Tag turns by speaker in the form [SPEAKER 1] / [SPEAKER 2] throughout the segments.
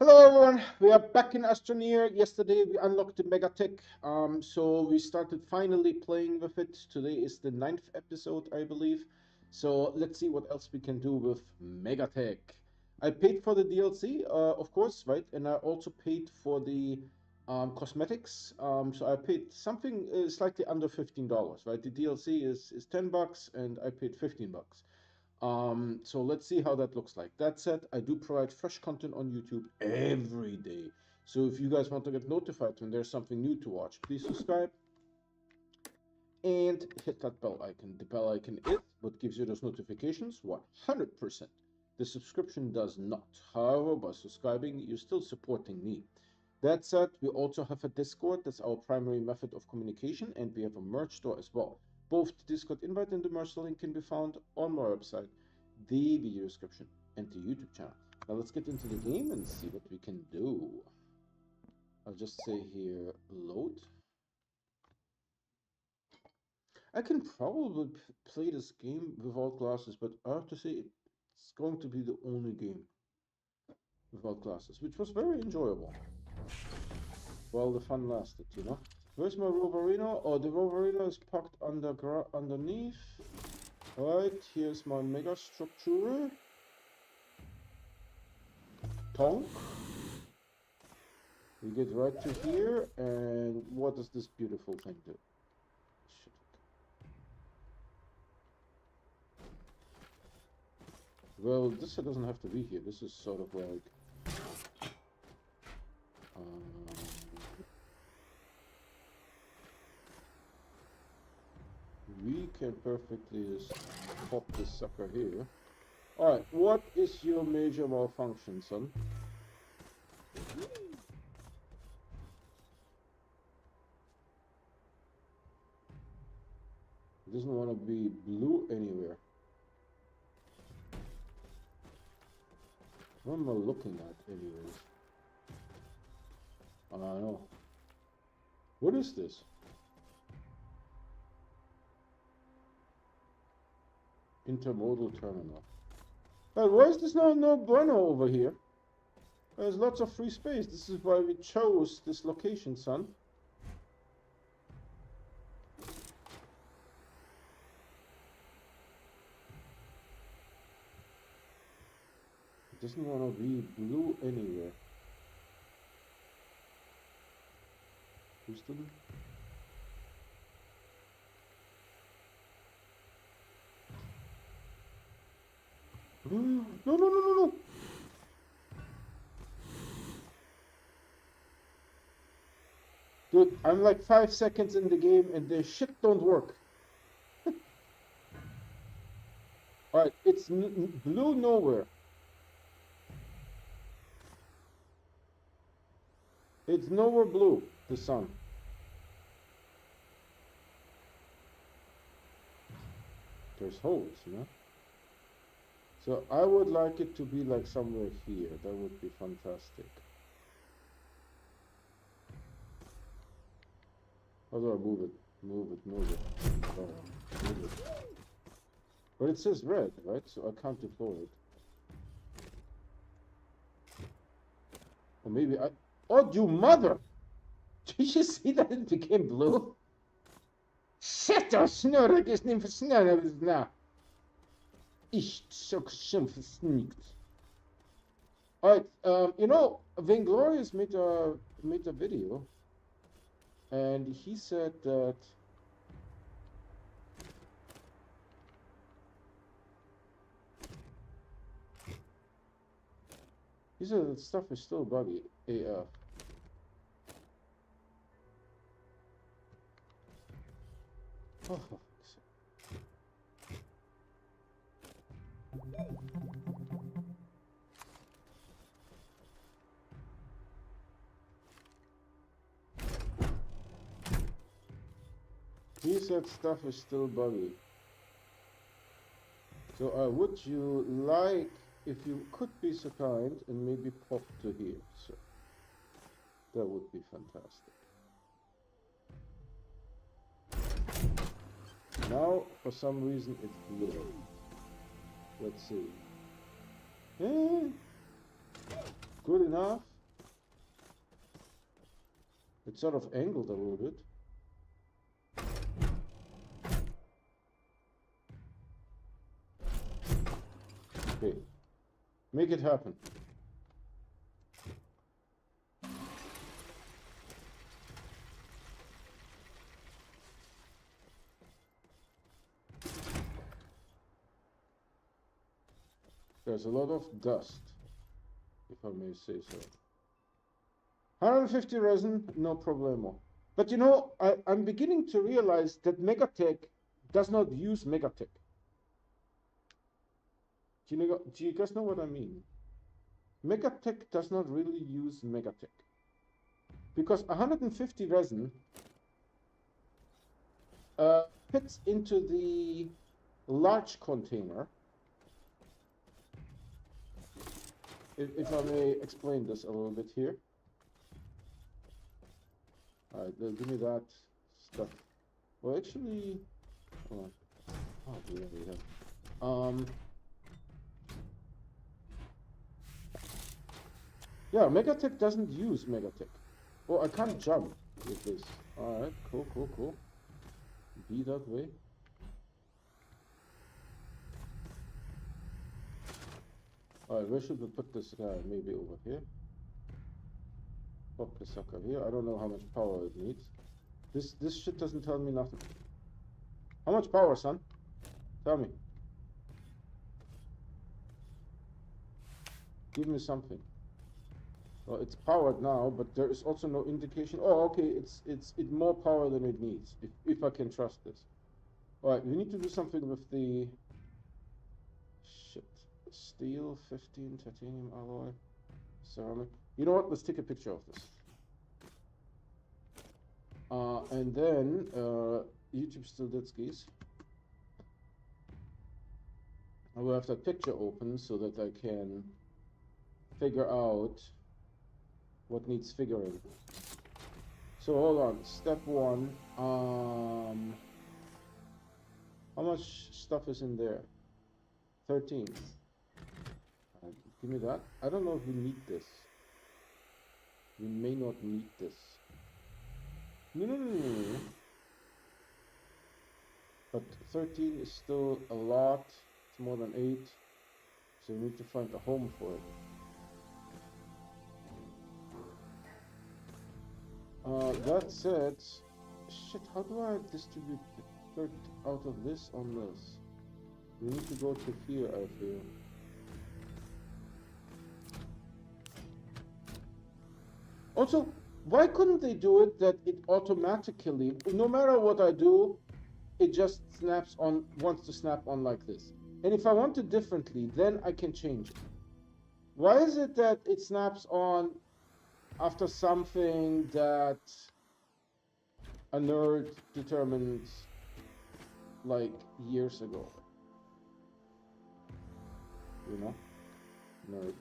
[SPEAKER 1] Hello everyone, we are back in Astroneer. Yesterday we unlocked the Megatech, so we started finally playing with it. Today is the 9th episode, I believe. So let's see what else we can do with Megatech. I paid for the DLC, of course, right? And I also paid for the cosmetics. So I paid something slightly under $15, right? The DLC is $10 and I paid $15. So let's see how that looks like. That said, I do provide fresh content on YouTube every day. So if you guys want to get notified when there's something new to watch, please subscribe and hit that bell icon. The bell icon is what gives you those notifications 100%. The subscription does not. However, by subscribing, you're still supporting me. That said, we also have a Discord. That's our primary method of communication, and we have a merch store as well. Both the Discord invite and the merch link can be found on my website, the video description, and the YouTube channel. Now let's get into the game and see what we can do. I'll just say here, load. I can probably play this game without glasses, but I have to say it's going to be the only game without glasses, which was very enjoyable. While the fun lasted, you know. Where's my Roverino? Oh, the Roverino is parked underneath. Alright, here's my mega structure. Tonk. We get right to here, and what does this beautiful thing do? Shit. Well, this doesn't have to be here. This is sort of like... we can perfectly just pop this sucker here. Alright, what is your major malfunction, son? It doesn't want to be blue anywhere. What am I looking at anyways? I don't know. What is this? Intermodal terminal. Well, why is this no bueno over here? There's lots of free space. This is why we chose this location, son. It doesn't want to be blue anywhere. Houston? No. Dude, I'm like 5 seconds in the game and the shit don't work. Alright, it's blue nowhere. It's nowhere blue, the sun. There's holes, you know? So I would like it to be like somewhere here. That would be fantastic. How do I move it? Move it. Move it. But it says red, right? So I can't deploy it. Or maybe I... Oh, you mother! Did you see that it became blue? Shit, oh, snurrig is niet versnellen now. Is so snicked. Alright, you know, Vainglorious made a video, and he said that that stuff is still buggy AF. Oh. He said stuff is still buggy. So would you like, if you could be so kind, and maybe pop to here, so that would be fantastic. Now, for some reason, it's blue. Let's see. Good enough. It's sort of angled a little bit. Okay. Make it happen. There's a lot of dust, if I may say so. 150 resin, no problemo. But you know, I'm beginning to realize that Megatech does not use Megatech. Do you guys know what I mean? Megatech does not really use Megatech. Because 150 resin fits into the large container. If I may explain this a little bit here. Alright, give me that stuff. Well, actually, hold on. Oh, yeah, we have. Yeah, Megatech doesn't use Megatech. Oh, I can't jump with this. Alright, cool. Be that way. Alright, where should we put this guy? Maybe over here. Pop the sucker here. I don't know how much power it needs. This shit doesn't tell me nothing. How much power, son? Tell me. Give me something. Well, it's powered now, but there is also no indication. Oh, okay, it's more power than it needs. If I can trust this. All right, we need to do something with the shit. Steel, 15, titanium alloy, ceramic. You know what? Let's take a picture of this. And then YouTube still dead skis. I will have that picture open so that I can figure out what needs figuring. So hold on, step one. How much stuff is in there? 13. Give me that. I don't know if we need this. We may not need this. No. But 13 is still a lot. It's more than 8. So we need to find a home for it. That said, shit, how do I distribute the third out of this on this? We need to go to here, I feel. Also, why couldn't they do it that it automatically, no matter what I do, it just snaps on, wants to snap on like this. And if I want it differently, then I can change it. Why is it that it snaps on after something that a nerd determined like years ago? You know? Nerd.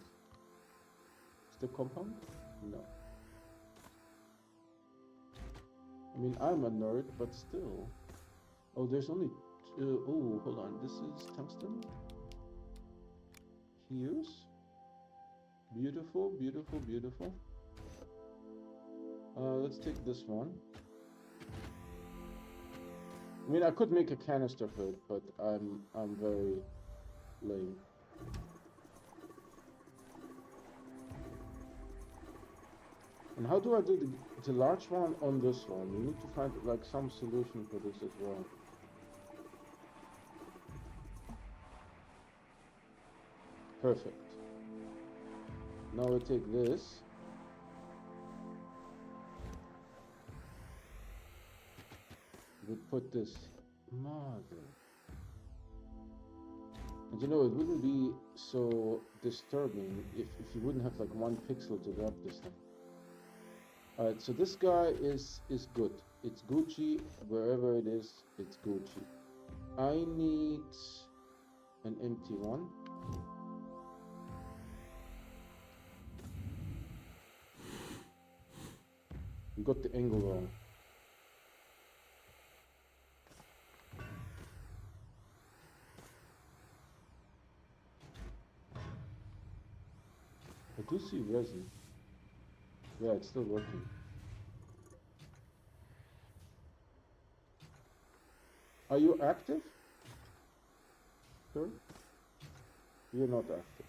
[SPEAKER 1] Is the compound? No. I mean, I'm a nerd, but still. Oh, there's only oh, hold on. This is tungsten. Here's beautiful. Let's take this one. I mean, I could make a canister for it, but I'm very lame. And how do I do the large one on this one? We need to find like some solution for this as well. Perfect. Now we take this. We put this. Mother. And you know, it wouldn't be so disturbing if you wouldn't have like one pixel to grab this thing. Alright, so this guy is good. It's Gucci. Wherever it is, it's Gucci. I need an empty one. We got the angle wrong. I do see resin. Yeah, it's still working. Are you active? Sir? You're not active.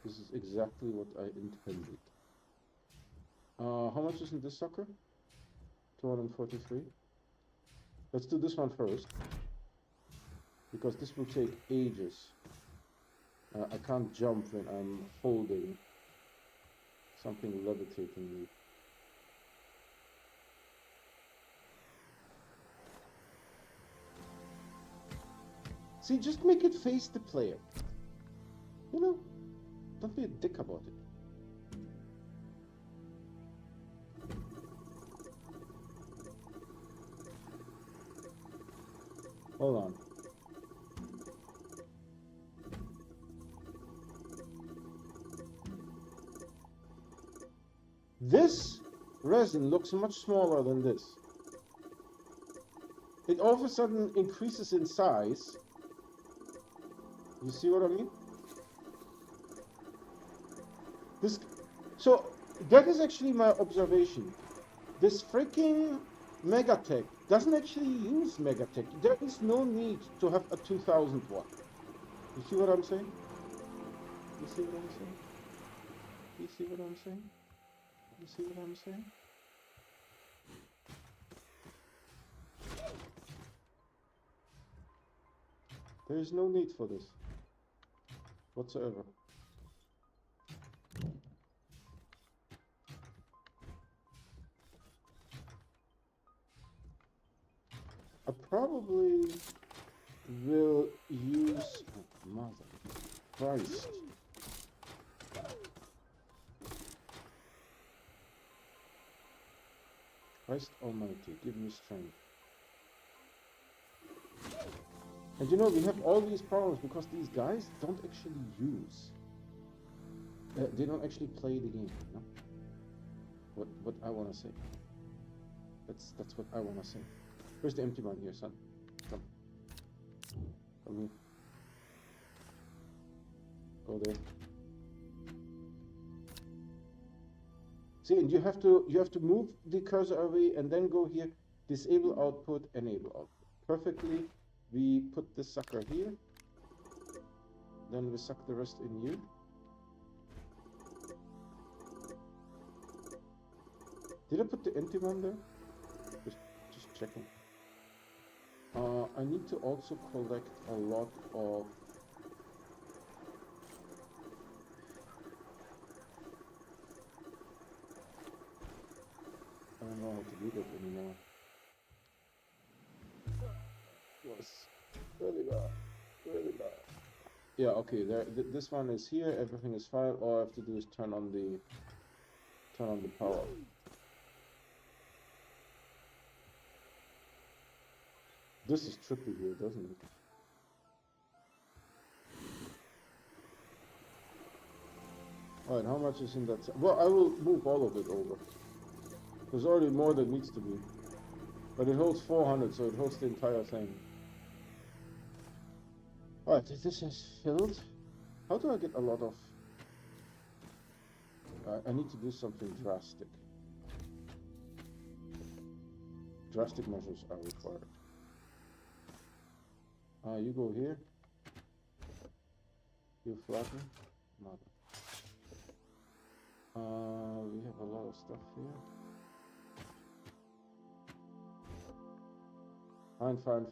[SPEAKER 1] This is exactly what I intended. How much is in this sucker? 243. Let's do this one first, because this will take ages. I can't jump when I'm holding something levitating me. See, just make it face the player. You know, don't be a dick about it. Hold on. This resin looks much smaller than this. It all of a sudden increases in size. You see what I mean? So that is actually my observation. This freaking Megatech doesn't actually use Megatech. There is no need to have a 2000 watt. You see what I'm saying? You see what I'm saying? You see what I'm saying? You see what I'm saying? There is no need for this whatsoever. I probably will use... Oh, mother Christ. Christ Almighty, give me strength. And you know, we have all these problems because these guys don't actually use. They don't actually play the game, you know? What I want to say. That's what I want to say. Where's the empty one here, son? Come. Come here. Go there. See, and you have to move the cursor away and then go here. Disable output, enable output. Perfectly. We put this sucker here. Then we suck the rest in here. Did I put the empty one there? Just checking. I need to also collect a lot of... I don't know how to do that anymore. Was really bad. Really bad. Yeah, okay, this one is here, everything is fine. All I have to do is turn on the power. This is trippy here, doesn't it? Alright, how much is in that? Well, I will move all of it over. There's already more than needs to be. But it holds 400, so it holds the entire thing. Alright, this is filled. How do I get a lot of... I need to do something drastic. Drastic measures are required. You go here. You flatten. Mother. We have a lot of stuff here.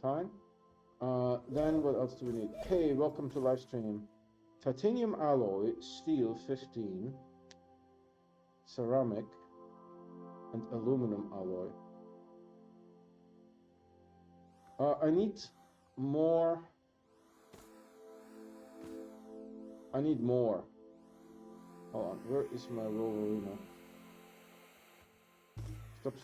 [SPEAKER 1] Fine. Then what else do we need? Hey, welcome to live stream. Titanium alloy, steel 15, ceramic, and aluminum alloy. I need more. I need more. Hold on, where is my Wolverine? Stop.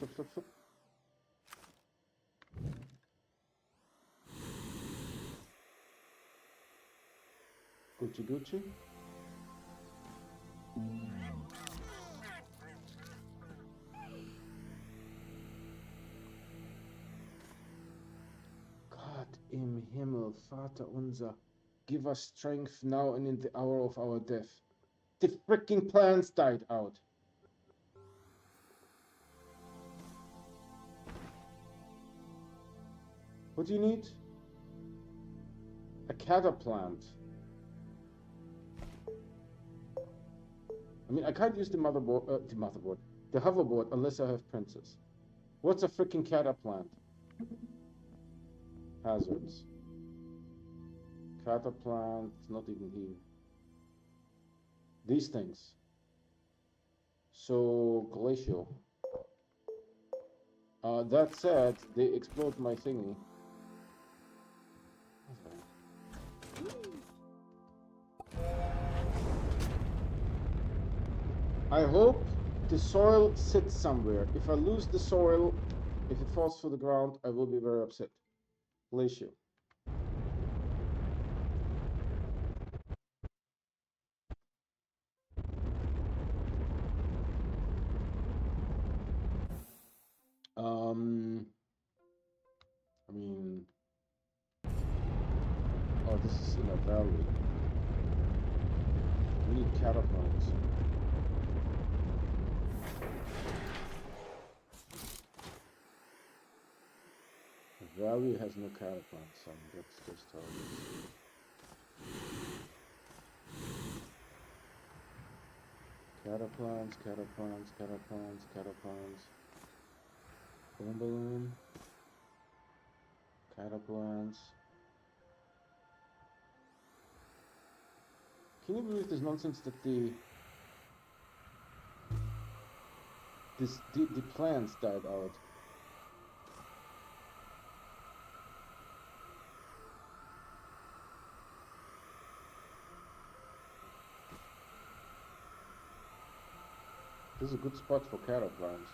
[SPEAKER 1] Gucci. Gott im Himmel, Vater unser, give us strength now and in the hour of our death. The freaking plants died out. What do you need? A cataplant. I mean, I can't use the the hoverboard, unless I have princess. What's a freaking cataplant? Hazards. Cataplant, not even here. These things. So, glacial. That said, they explode my thingy. I hope the soil sits somewhere. If I lose the soil, if it falls to the ground, I will be very upset. Glacial. I mean, oh, this is in a valley. We need catapults. The valley has no catapults, so that's just how it is. Catapults, catapults, catapults, catapults. Boom balloon. Catapults. Can you believe this nonsense that the plants died out? This is a good spot for catapults.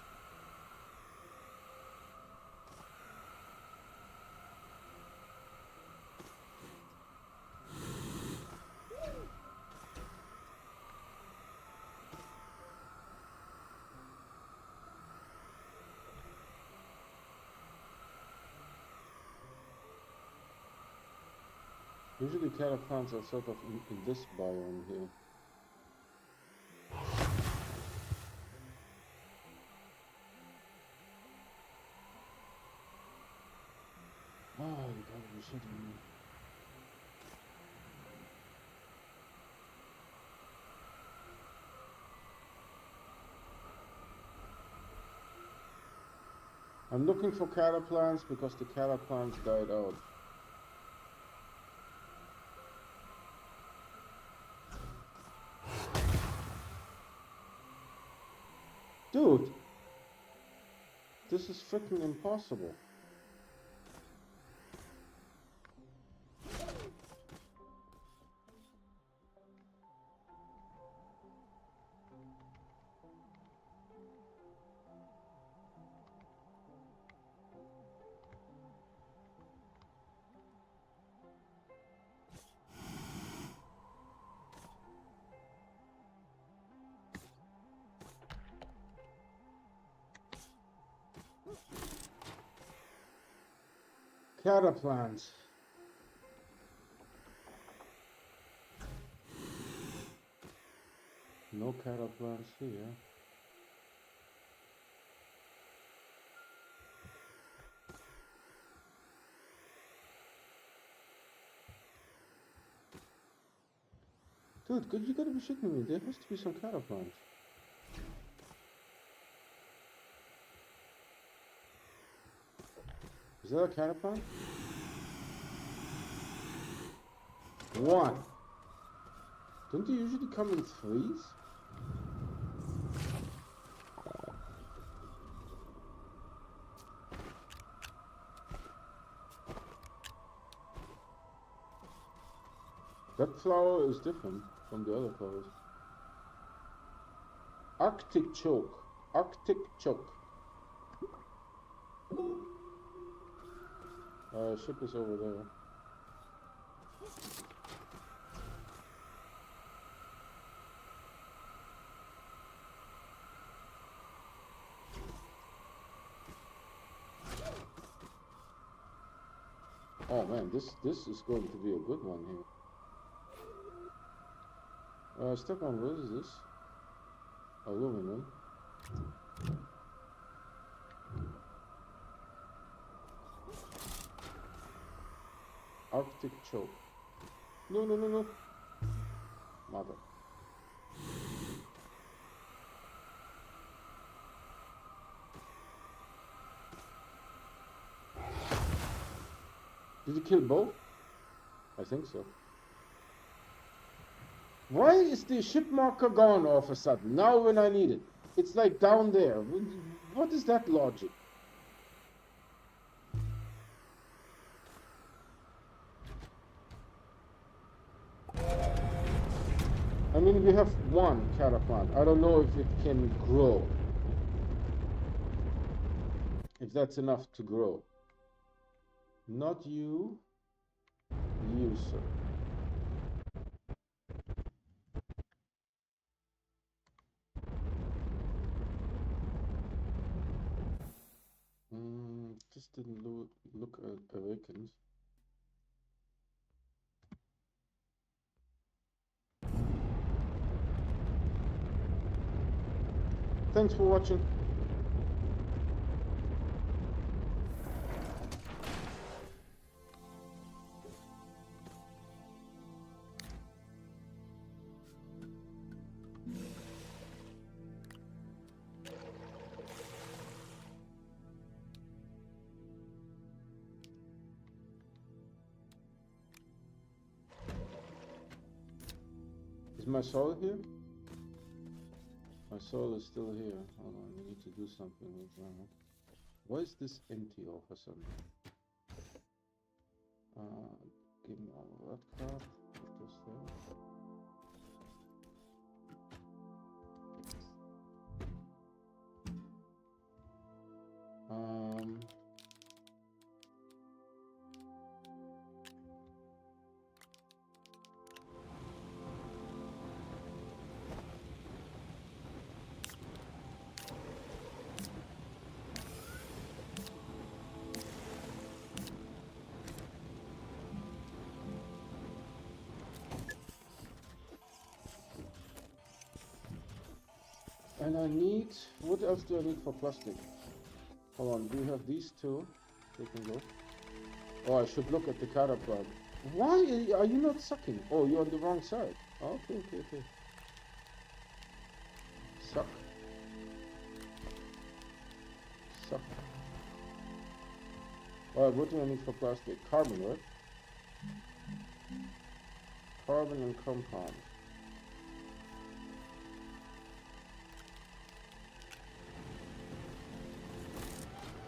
[SPEAKER 1] Usually catapults are sort of in this biome here. Oh, you gotta be shitting me. I'm looking for catapults because the catapults died out. Dude, this is freaking impossible. Catapults. No catapults here. Dude, you gotta be shitting me. There has to be some catapults. Is that a catapult? One. Don't they usually come in threes? That flower is different from the other flowers. Arctic choke. Arctic choke. Ship is over there. Oh man, this is going to be a good one here. Step on, what is this? Aluminum. Arctic choke. No, no, no, no. Mother. Did he kill both? I think so. Why is the ship marker gone all of a sudden? Now when I need it. It's like down there. What is that logic? I mean, we have one catapult. I don't know if it can grow. If that's enough to grow. Not you. You, sir. Just didn't look awakened. Thanks for watching. Is my soul here? My soul is still here. Hold on, we need to do something with that. Why is this empty all of a sudden? Give me all of that crap. Put this there. And I need, what else do I need for plastic? Hold on, do you have these two? They can go. Oh, I should look at the catapult. Why are you not sucking? Oh, you're on the wrong side. Okay, okay, okay. Suck. Suck. Alright, what do I need for plastic? Carbon, right? Carbon and compound.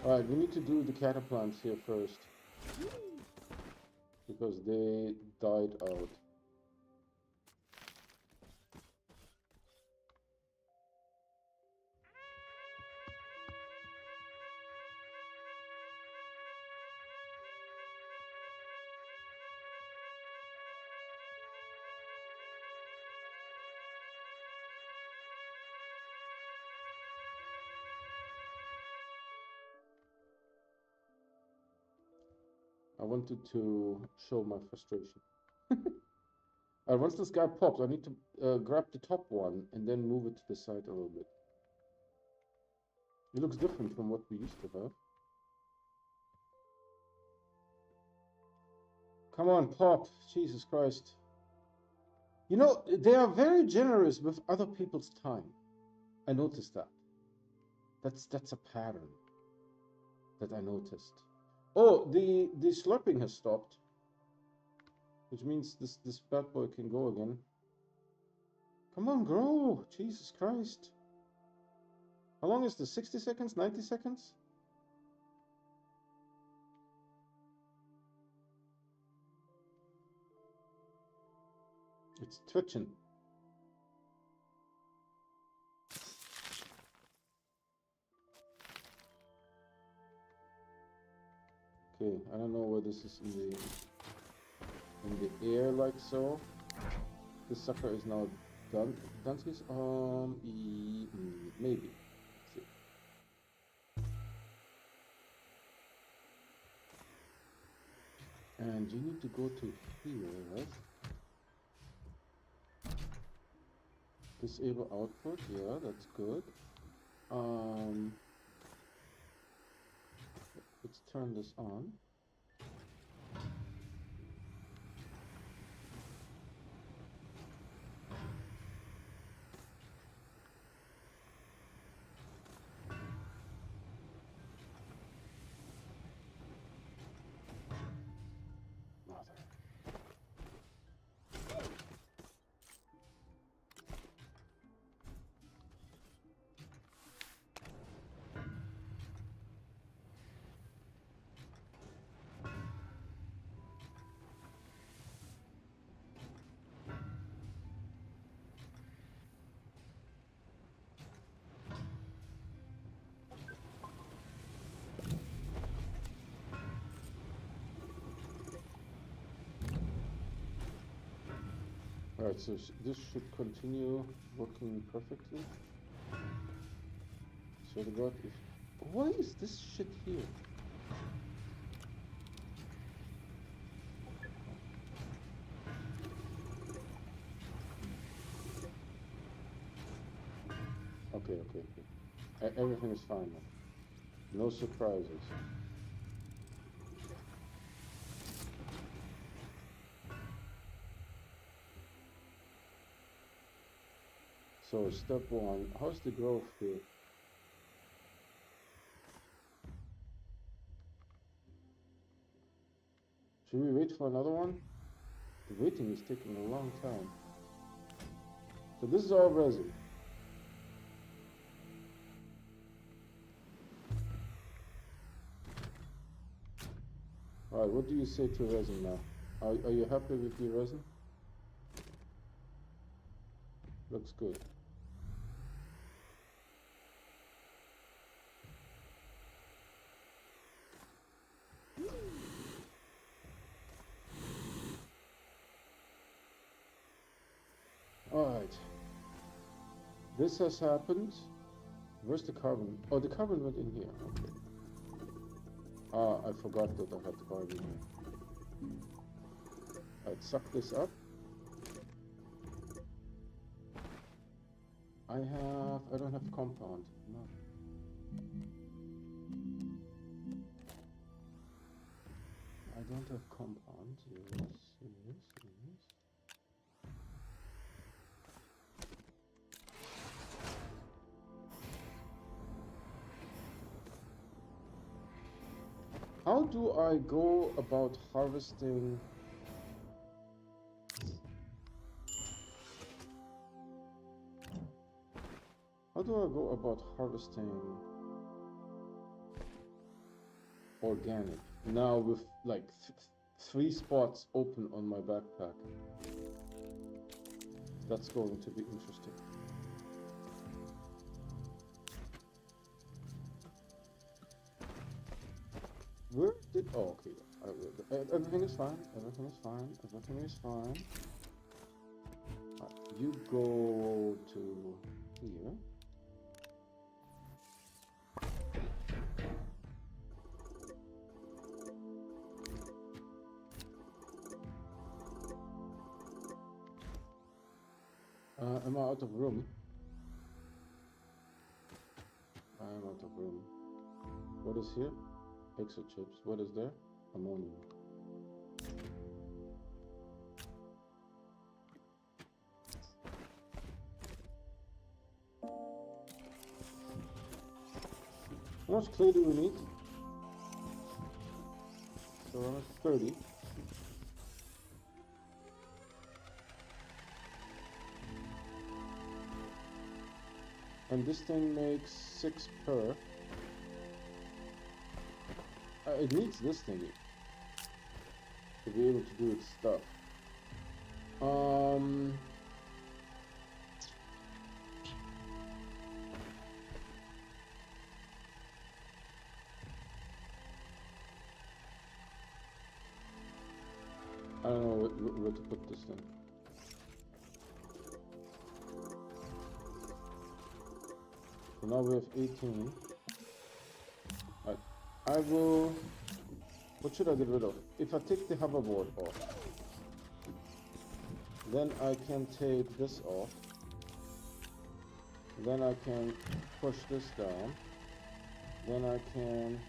[SPEAKER 1] Alright, we need to do the catapults here first. Because they died out. I wanted to show my frustration. Once this guy pops, I need to grab the top one and then move it to the side a little bit. It looks different from what we used to have. Come on, pop. Jesus Christ. You know, they are very generous with other people's time. I noticed that. That's a pattern that I noticed. Oh, the slurping has stopped. Which means this bad boy can go again. Come on, grow! Jesus Christ. How long is this? 60 seconds? 90 seconds? It's twitching. Okay, I don't know where this is in the air like so. This sucker is now done. Done his maybe. Let's see. And you need to go to here, right? Disable output, yeah, that's good. Let's turn this on. Alright, so this should continue working perfectly. So the god, if... Why is this shit here? Okay. Everything is fine now. No surprises. So step one, how's the growth here? Should we wait for another one? The waiting is taking a long time. So this is all resin. Alright, what do you say to resin now? Are you happy with your resin? Looks good. Alright. This has happened. Where's the carbon? Oh, the carbon went in here. Okay. I forgot that I had the carbon here. Alright, suck this up. I don't have compound. No. I don't have compound. Yes. How do I go about harvesting? How do I go about harvesting organic? Now with like 3 spots open on my backpack. That's going to be interesting. Where did... Oh, okay. Everything is fine. Everything is fine. Everything is fine. You go to here. Am I out of room? I am out of room. What is here? Exo chips. What is there? Ammonia. How much clay do we need? So around 30. And this thing makes 6 per. It needs this thingy to be able to do its stuff. I don't know where to put this thing. So now we have 18. I will... What should I get rid of? If I take the hoverboard off, then I can take this off. Then I can push this down. Then I can...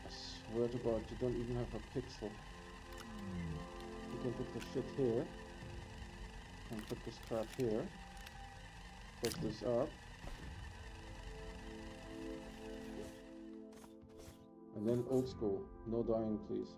[SPEAKER 1] I swear to God, you don't even have a pixel. You can put the shit here. And put this crap here. Put this up. And then old school, no dying please.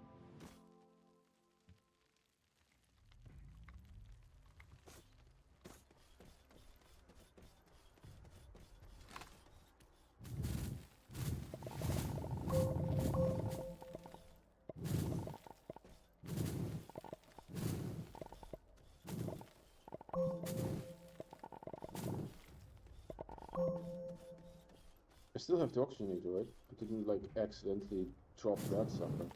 [SPEAKER 1] I still have the oxygenator, right? I didn't like accidentally drop that sucker.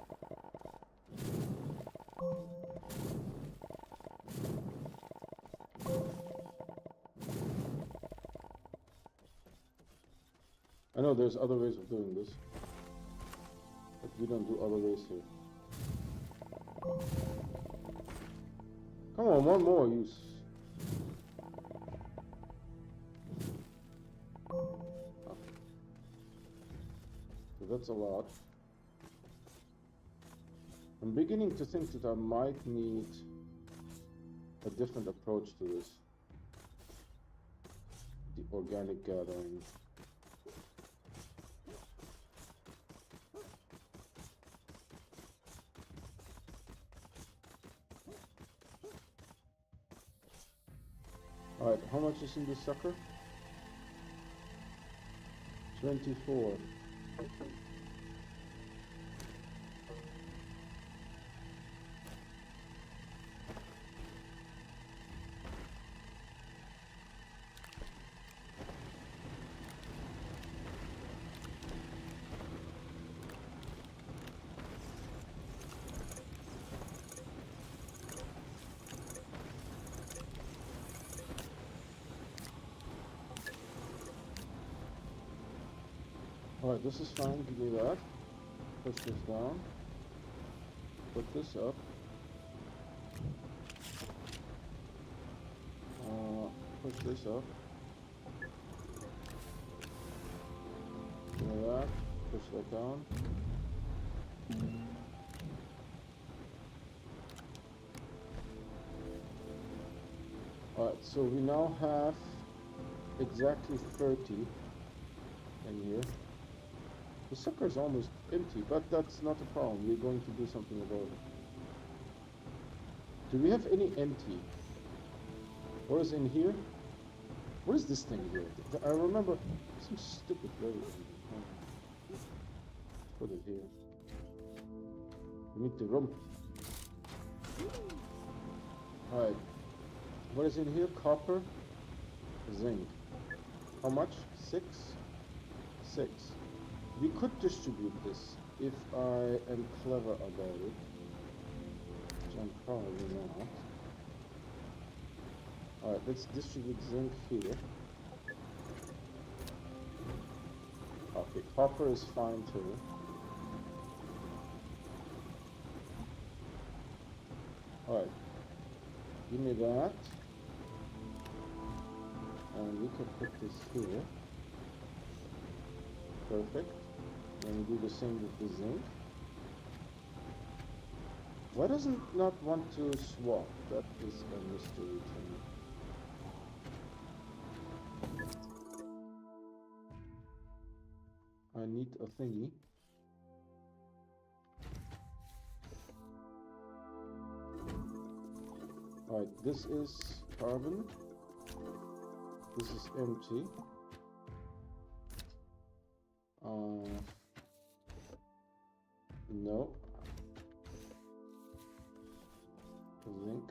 [SPEAKER 1] I know there's other ways of doing this, but we don't do other ways here. Come on, one more use. Okay. So that's a lot. I'm beginning to think that I might need a different approach to this. The organic gathering. Alright, how much is in this sucker? 24. Alright, this is fine, give me that. Push this down. Put this up. Push this up. Give me that. Push that down. Alright, so we now have exactly 30 in here. The sucker is almost empty, but that's not a problem. We're going to do something about it. Do we have any empty? What is in here? What is this thing here? I remember some stupid way. Put it here. We need the room. Alright. What is in here? Copper, zinc. How much? 6? 6. We could distribute this if I am clever about it, which I'm probably not. Alright, let's distribute zinc here. Okay, copper is fine too. Alright, give me that. And we can put this here. Perfect. And do the same with the zinc. Why doesn't not want to swap? That is a mystery to me. I need a thingy. Alright, this is carbon. This is empty. No. Zinc.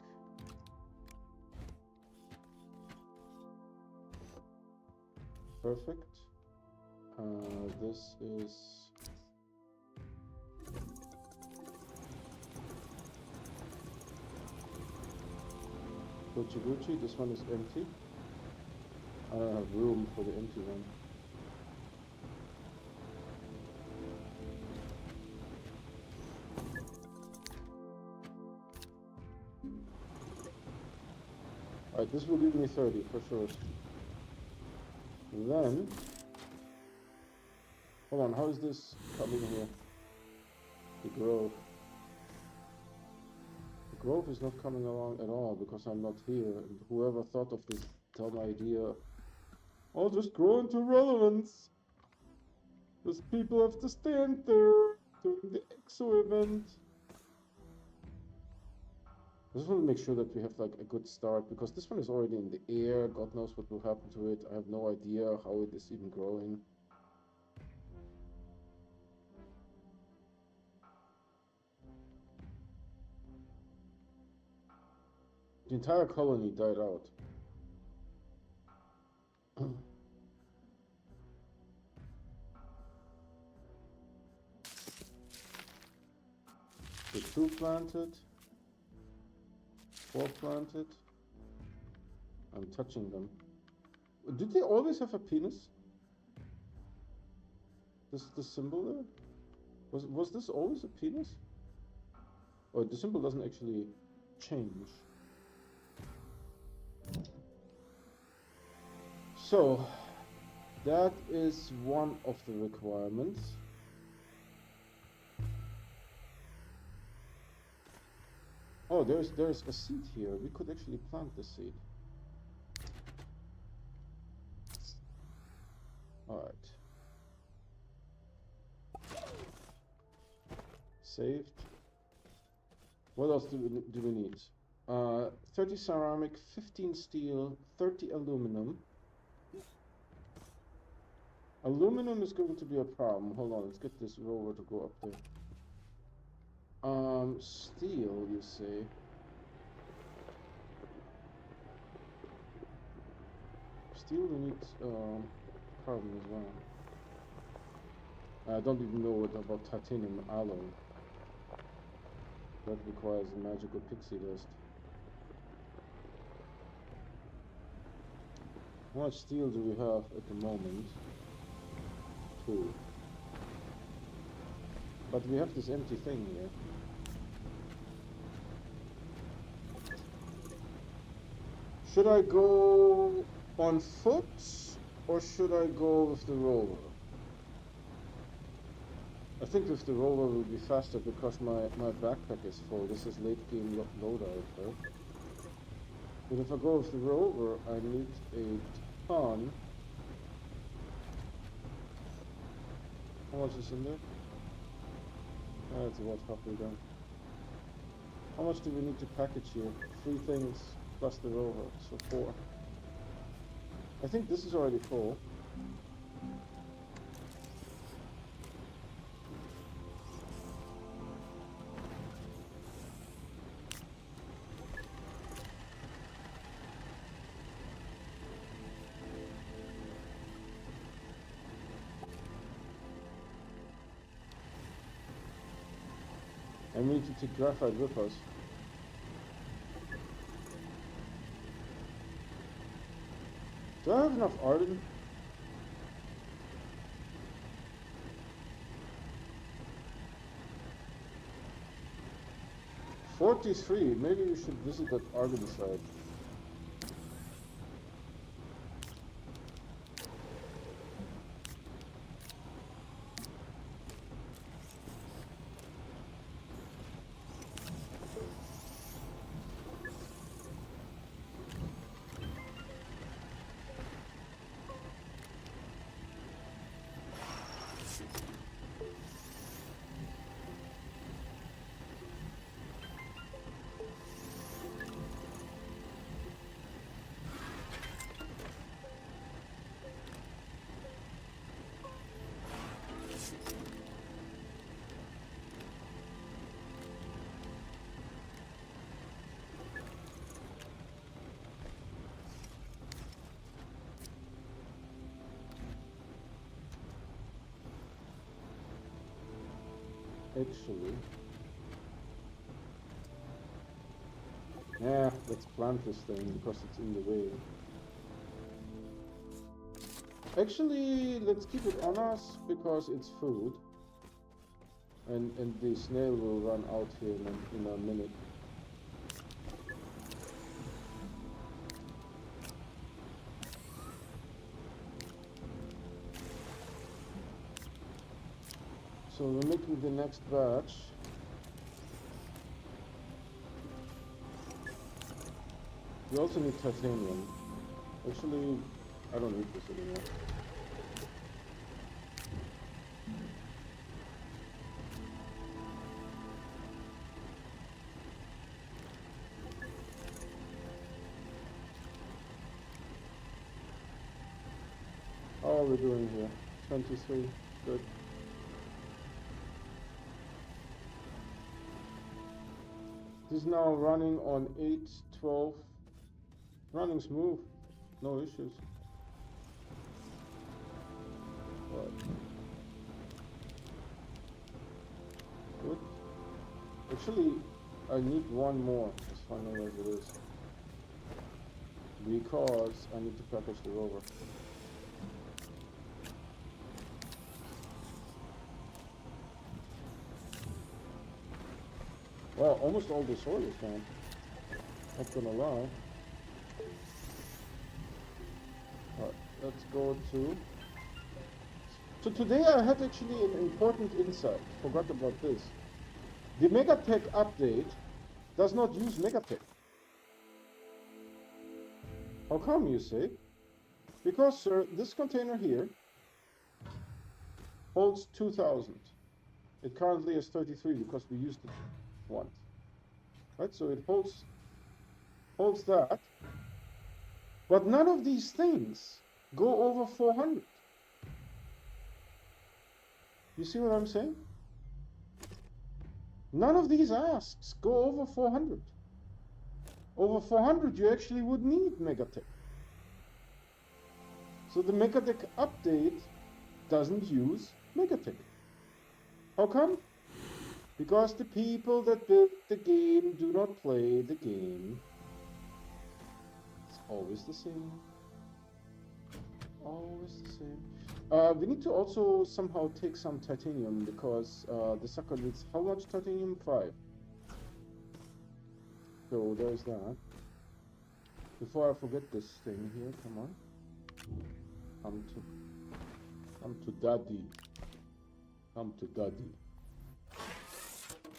[SPEAKER 1] Perfect. This is Gucci. This one is empty. I don't have room for the empty one. Alright, this will give me 30 for sure. Then, hold on, how is this coming here? The grove. The grove is not coming along at all because I'm not here. And whoever thought of this dumb idea, I'll just grow into relevance. Those people have to stand there during the EXO event. I just want to make sure that we have like a good start because this one is already in the air. God knows what will happen to it. I have no idea how it is even growing. The entire colony died out. The 2 planted. 4 planted. I'm touching them. Did they always have a penis? This symbol there? Was this always a penis? Oh, the symbol doesn't actually change. So, that is one of the requirements. Oh, there's a seed here. We could actually plant the seed. Alright. Saved. What else do we need? 30 ceramic, 15 steel, 30 aluminum. Aluminum is going to be a problem. Hold on, let's get this rover to go up there. Steel, you say? Steel, we need carbon as well. I don't even know what about titanium alloy. That requires a magical pixie dust. How much steel do we have at the moment? 2. But we have this empty thing here. Should I go on foot or should I go with the rover? I think with the rover will be faster because my backpack is full. This is late game loadout, right? But if I go with the rover, I need a ton. How much is in there? That's about halfway done. How much do we need to package here? 3 things plus the rover, so 4. I think this is already full. And we need to take graphite with us. Do I have enough argon? $43. Maybe we should visit that argon site. Actually, yeah, let's plant this thing because it's in the way. Actually, let's keep it on us because it's food, and the snail will run out here in a minute. So we're making the next batch. We also need titanium. Actually, I don't need this anymore. How are we doing here? 23. Good. This is now running on 8.12. Running smooth. No issues. Right. Good. Actually, I need one more, as final as it is. Because I need to package the rover. Well, almost all the soil is gone. Not gonna lie. Alright, let's go to... So today I had actually an important insight. Forgot about this. The Megatech update does not use Megatech. How come, you say? Because, sir, this container here holds 2,000. It currently has 33 because we used it once. Right, so it holds that. But none of these things go over 400. You see what I'm saying? None of these asks go over 400. Over 400, you actually would need Megatech. So the Megatech update doesn't use Megatech. How come? Because the people that built the game do not play the game. It's always the same. Always the same. We need to also somehow take some titanium because the sucker needs how much titanium? 5. So there's that. Before I forget this thing here, come on. Come to daddy. Come to daddy.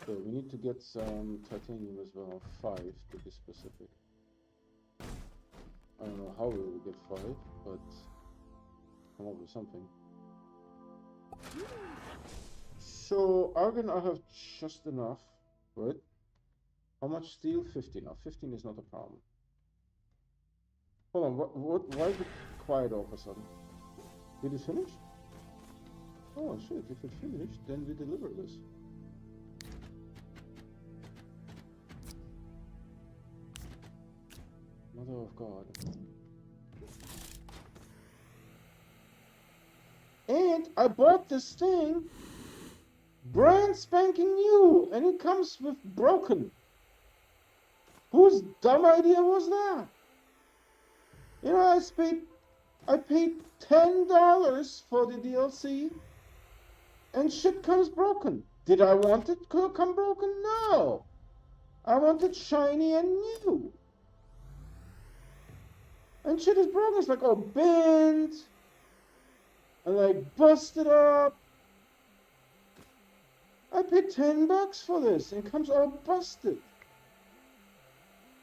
[SPEAKER 1] So we need to get some titanium as well, 5 to be specific. I don't know how we will get 5, but come up with something. So argon I have just enough, right? How much steel? 15. Now 15 is not a problem. Hold on, why is it quiet all of a sudden? Did it finish? Oh shit, if it finished, then we deliver this. Mother of God. And I bought this thing brand spanking new, and it comes with broken. Whose dumb idea was that? You know, I paid $10 for the DLC, and shit comes broken. Did I want it to come broken? No. I want it shiny and new. And shit is broken. It's like all bent and like busted up. I paid $10 for this, and it comes all busted.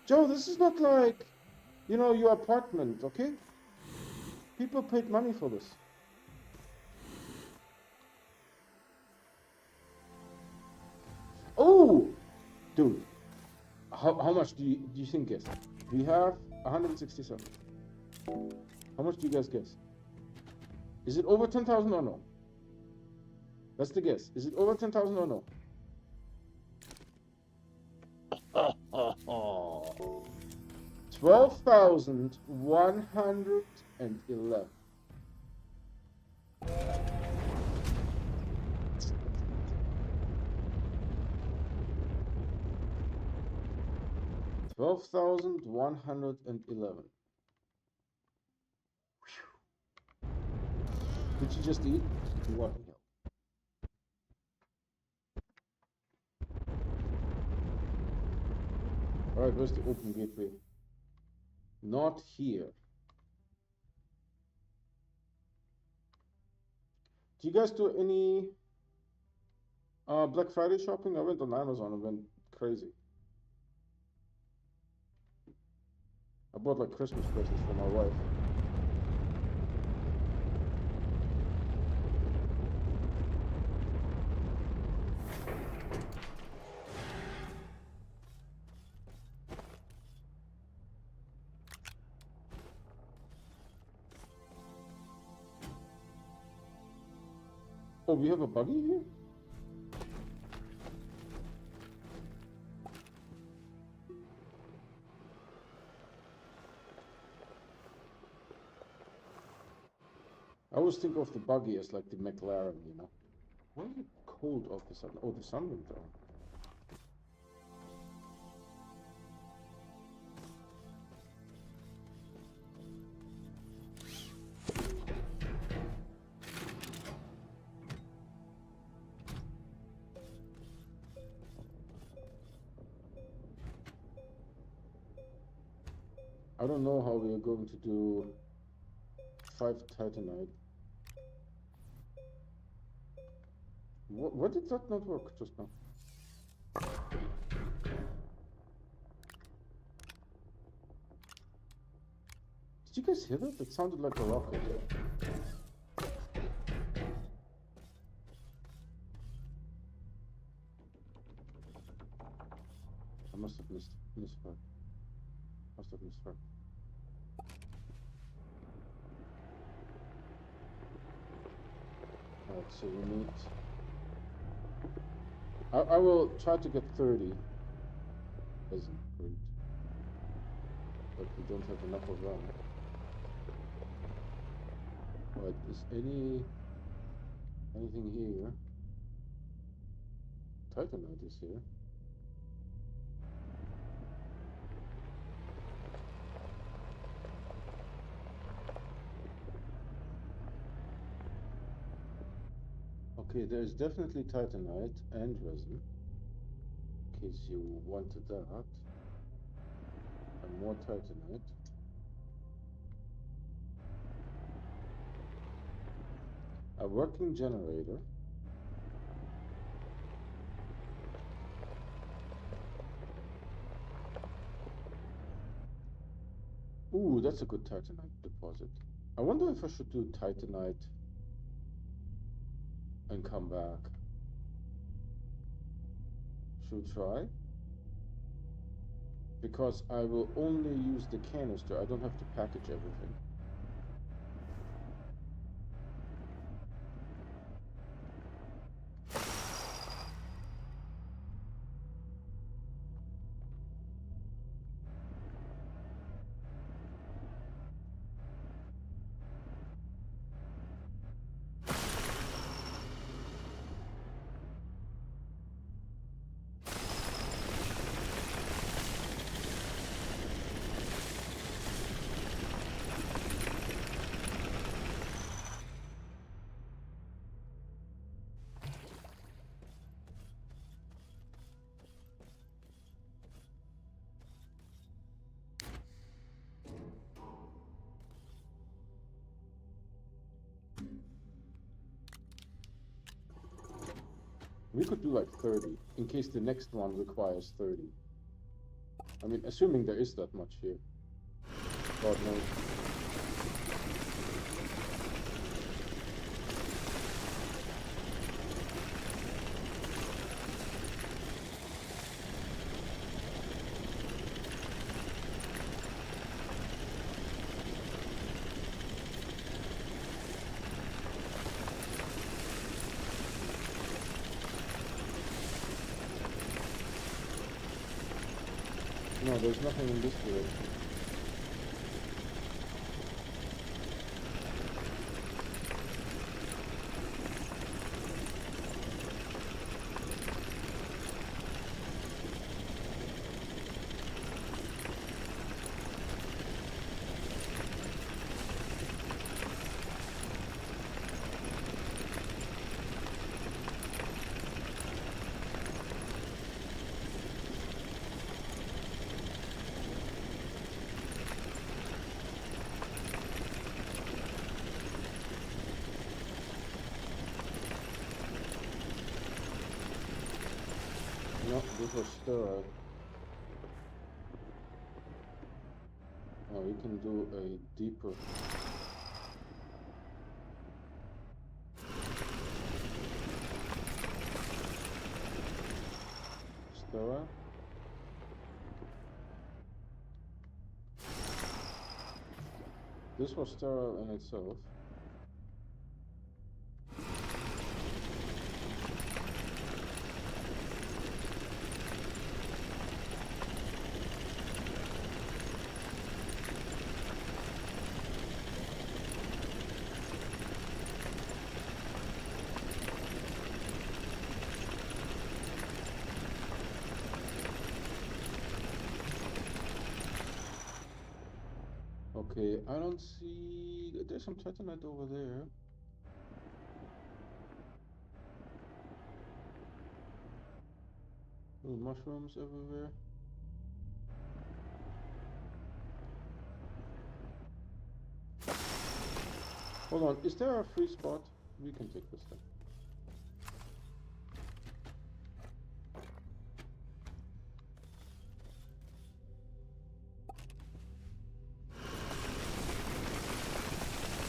[SPEAKER 1] Joe, this is not like, you know, your apartment, okay? People paid money for this. Oh, dude, how much do you think guess? We have 167. How much do you guys guess? Is it over 10,000 or no? That's the guess. Is it over 10,000 or no? 12,111. $12,111. Did you just eat? What the hell? Alright, where's the open gateway? Not here. Do you guys do any Black Friday shopping? I went on Amazon and went crazy. I bought like Christmas presents for my wife. Oh, we have a buggy here? I always think of the buggy as like the McLaren, you know. Why is it cold all of a sudden? Oh, the sun went down. I don't know how we are going to do 5 titanite. What did that not work just now? Did you guys hear that? It sounded like a rocket. I must have misheard. Must have misheard. Alright, so we need... I will try to get 30. Isn't great. But we don't have enough of that. Alright, is anything here? Titanite is here. Okay, there's definitely titanite and resin. In case you wanted that. And more titanite. A working generator. Ooh, that's a good titanite deposit. I wonder if I should do titanite and come back. Should we try? Because I will only use the canister. I don't have to package everything. We could do like 30, in case the next one requires 30. I mean, assuming there is that much here. God knows. No, there's nothing in this direction. No, this was sterile. Oh, you can do a deeper. Sterile. This was sterile in itself. Okay, I don't see... There's some titanite over there. Little mushrooms everywhere. Hold on, is there a free spot? We can take this thing.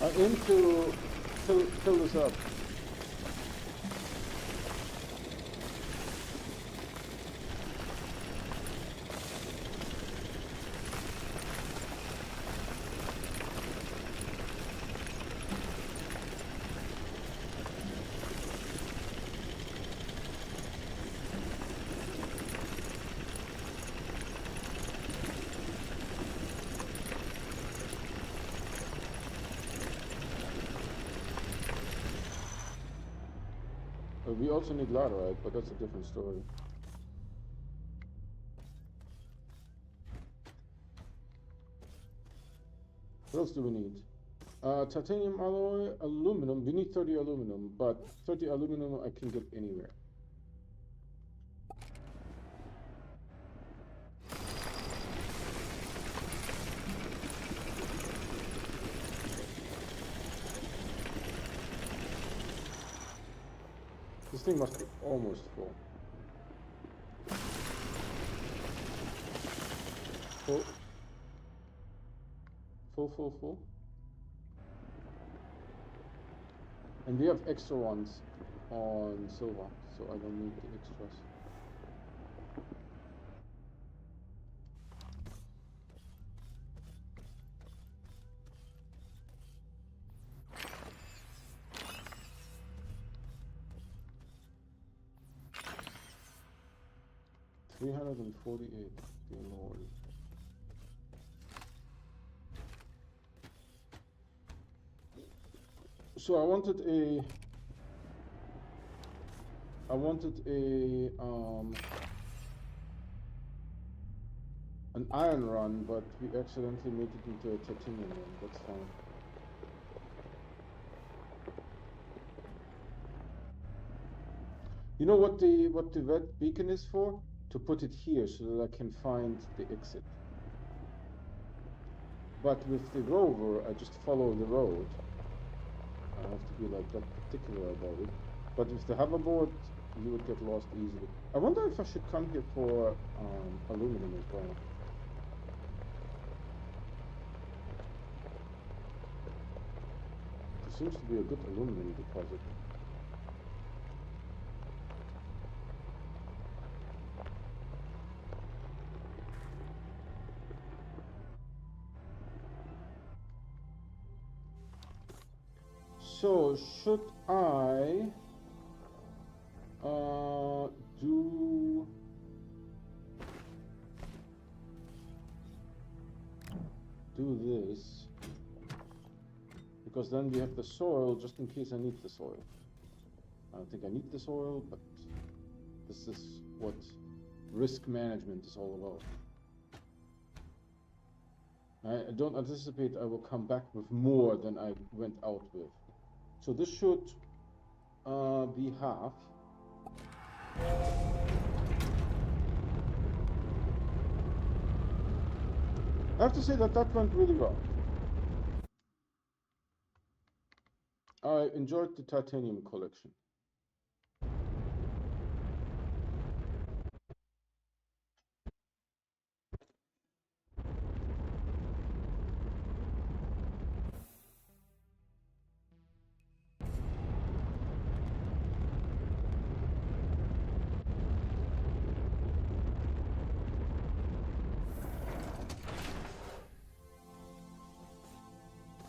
[SPEAKER 1] I aim to fill this up. We also need laterite, but that's a different story. What else do we need? Titanium alloy, aluminum. We need 30 aluminum, but 30 aluminum I can get anywhere. This thing must be almost full. Full. Full. And we have extra ones on silver, so I don't need the extras. $348, dear Lord. So I wanted an iron run, but we accidentally made it into a titanium run. That's fine. You know what the red beacon is for? To put it here so that I can find the exit. But with the rover, I just follow the road. I have to be like that particular about it. But with the hoverboard, you would get lost easily. I wonder if I should come here for aluminum as well. There seems to be a good aluminum deposit. So, should I do this? Because then we have the soil just in case I need the soil. I don't think I need the soil, but this is what risk management is all about. I don't anticipate I will come back with more than I went out with. So this should be half. I have to say that went really well. I enjoyed the titanium collection.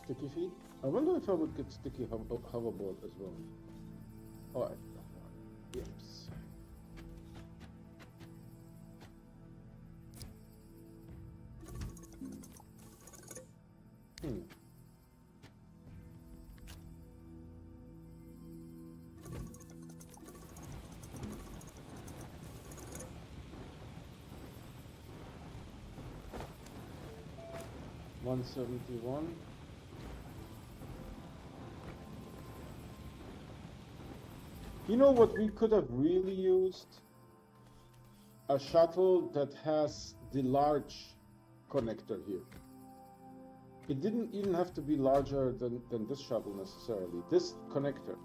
[SPEAKER 1] Sticky feet? I wonder if I would get sticky hoverboard as well. Alright. Yes. $171. You know what we could have really used? A shuttle that has the large connector here. It didn't even have to be larger than this shuttle necessarily. This connector.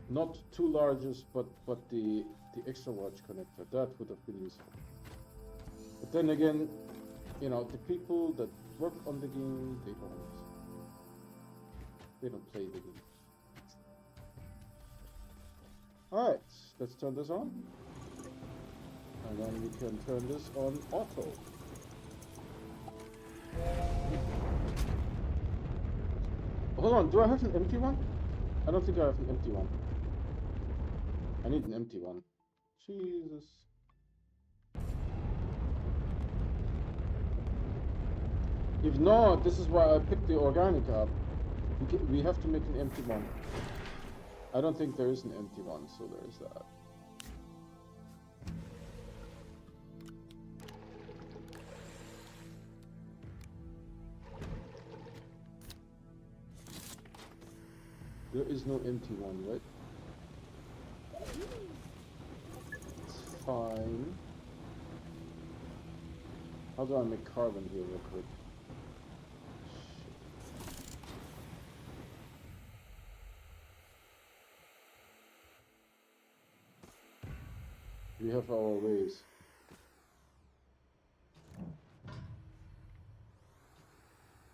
[SPEAKER 1] Not two largest, but the extra large connector. That would have been useful. But then again, you know, the people that work on the game, they don't play the game. Alright, let's turn this on. And then we can turn this on auto. Hold on, do I have an empty one? I don't think I have an empty one. I need an empty one. Jesus. If not, this is why I picked the organic up. We have to make an empty one. I don't think there is an empty one, so there is that. There is no empty one, right? It's fine. How do I make carbon here real quick? We have our ways.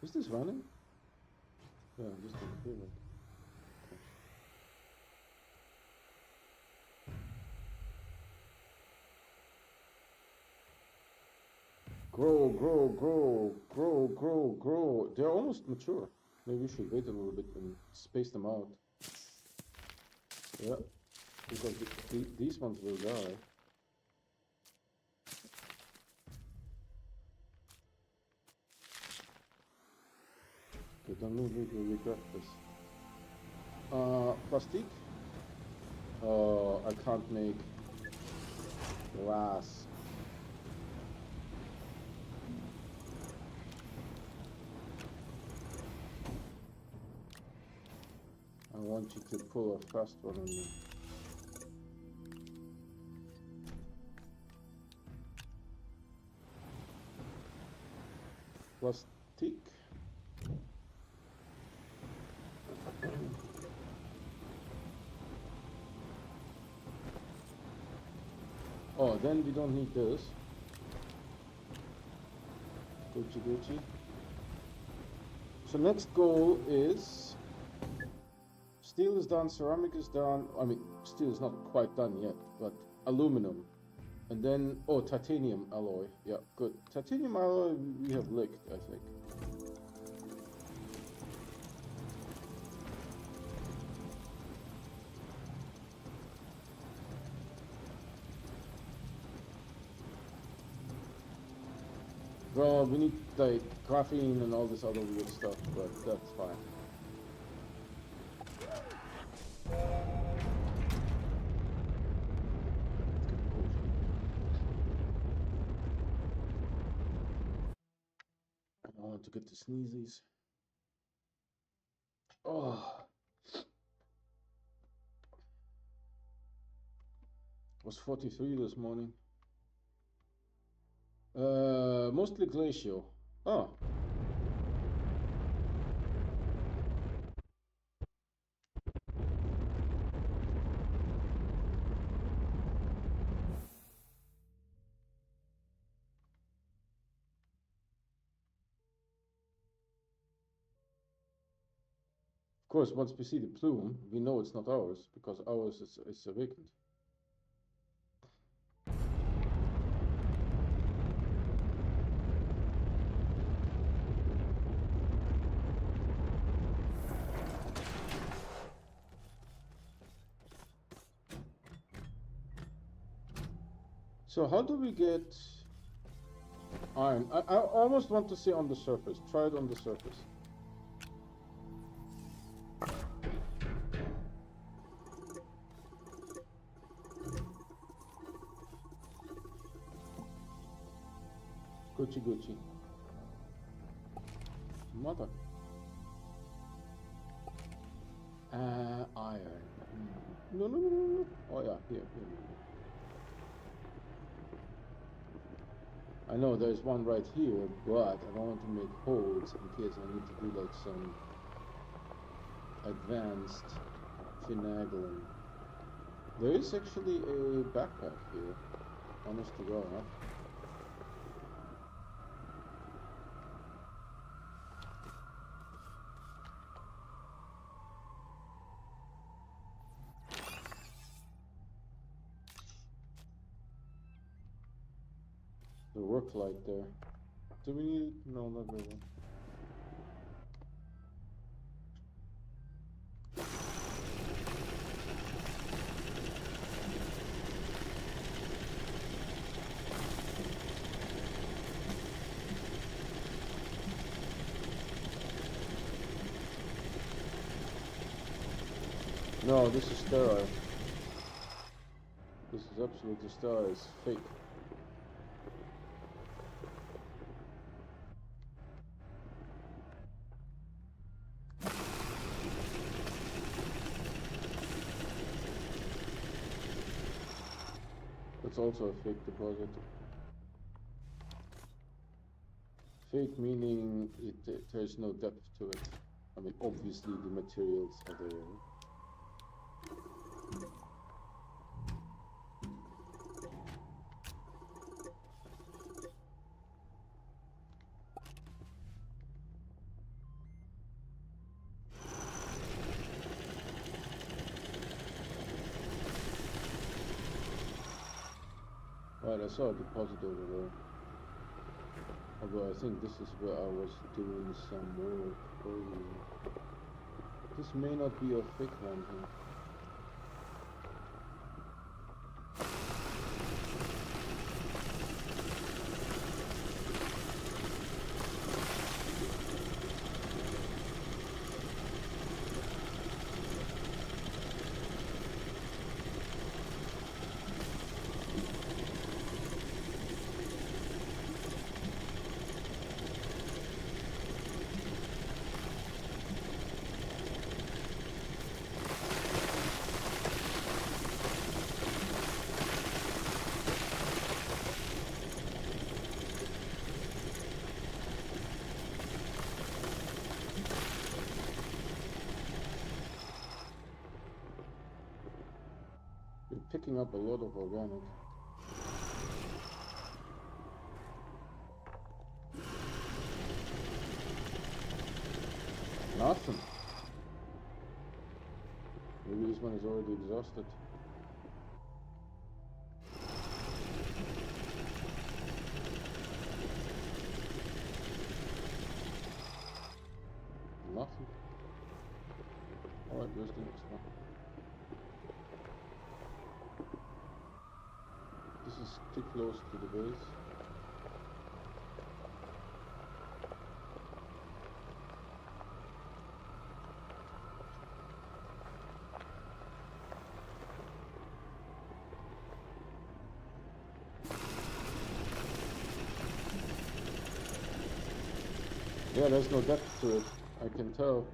[SPEAKER 1] Is this running? Yeah, just doesn't feel like. Grow, grow, grow, grow, grow, grow. They're almost mature. Maybe we should wait a little bit and space them out. Yeah, because these ones will die. Okay, don't move it, we'll regret this. Plastic? Oh, I can't make glass. I want you to pull a fast one on me. Plastic. Oh, then we don't need this. Gucci, Gucci. So next goal is steel is done, ceramic is done. I mean, steel is not quite done yet, but aluminum. And then, oh, titanium alloy. Yeah, good. Titanium alloy we have licked, I think. Well, we need like graphene and all this other weird stuff, but that's fine. I want to get the sneezies. Oh. It was 43 this morning. Mostly glacial. Oh. Of course, once we see the plume, we know it's not ours, because ours is vacant. So how do we get iron? I almost want to see on the surface. Try it on the surface. Gucci, Gucci. Mother. Iron. No, no, no, no, no. Oh yeah, here. I know there's one right here, but I don't want to make holes in case I need to do like some advanced finagling. There is actually a backpack here, honest to God. The work light there. Do we need it? No, not really. No, this is sterile. This is absolutely sterile. It's fake. It's also a fake deposit. Fake meaning there's no depth to it. I mean, obviously the materials are there. Right, I saw a deposit over there. Although I think this is where I was doing some work earlier. This may not be a fake one here. We're picking up a lot of organic. Nothing. Maybe this one is already exhausted. Nothing. Alright, where's the next one? This is too close to the base. Yeah, there's no depth to it, I can tell.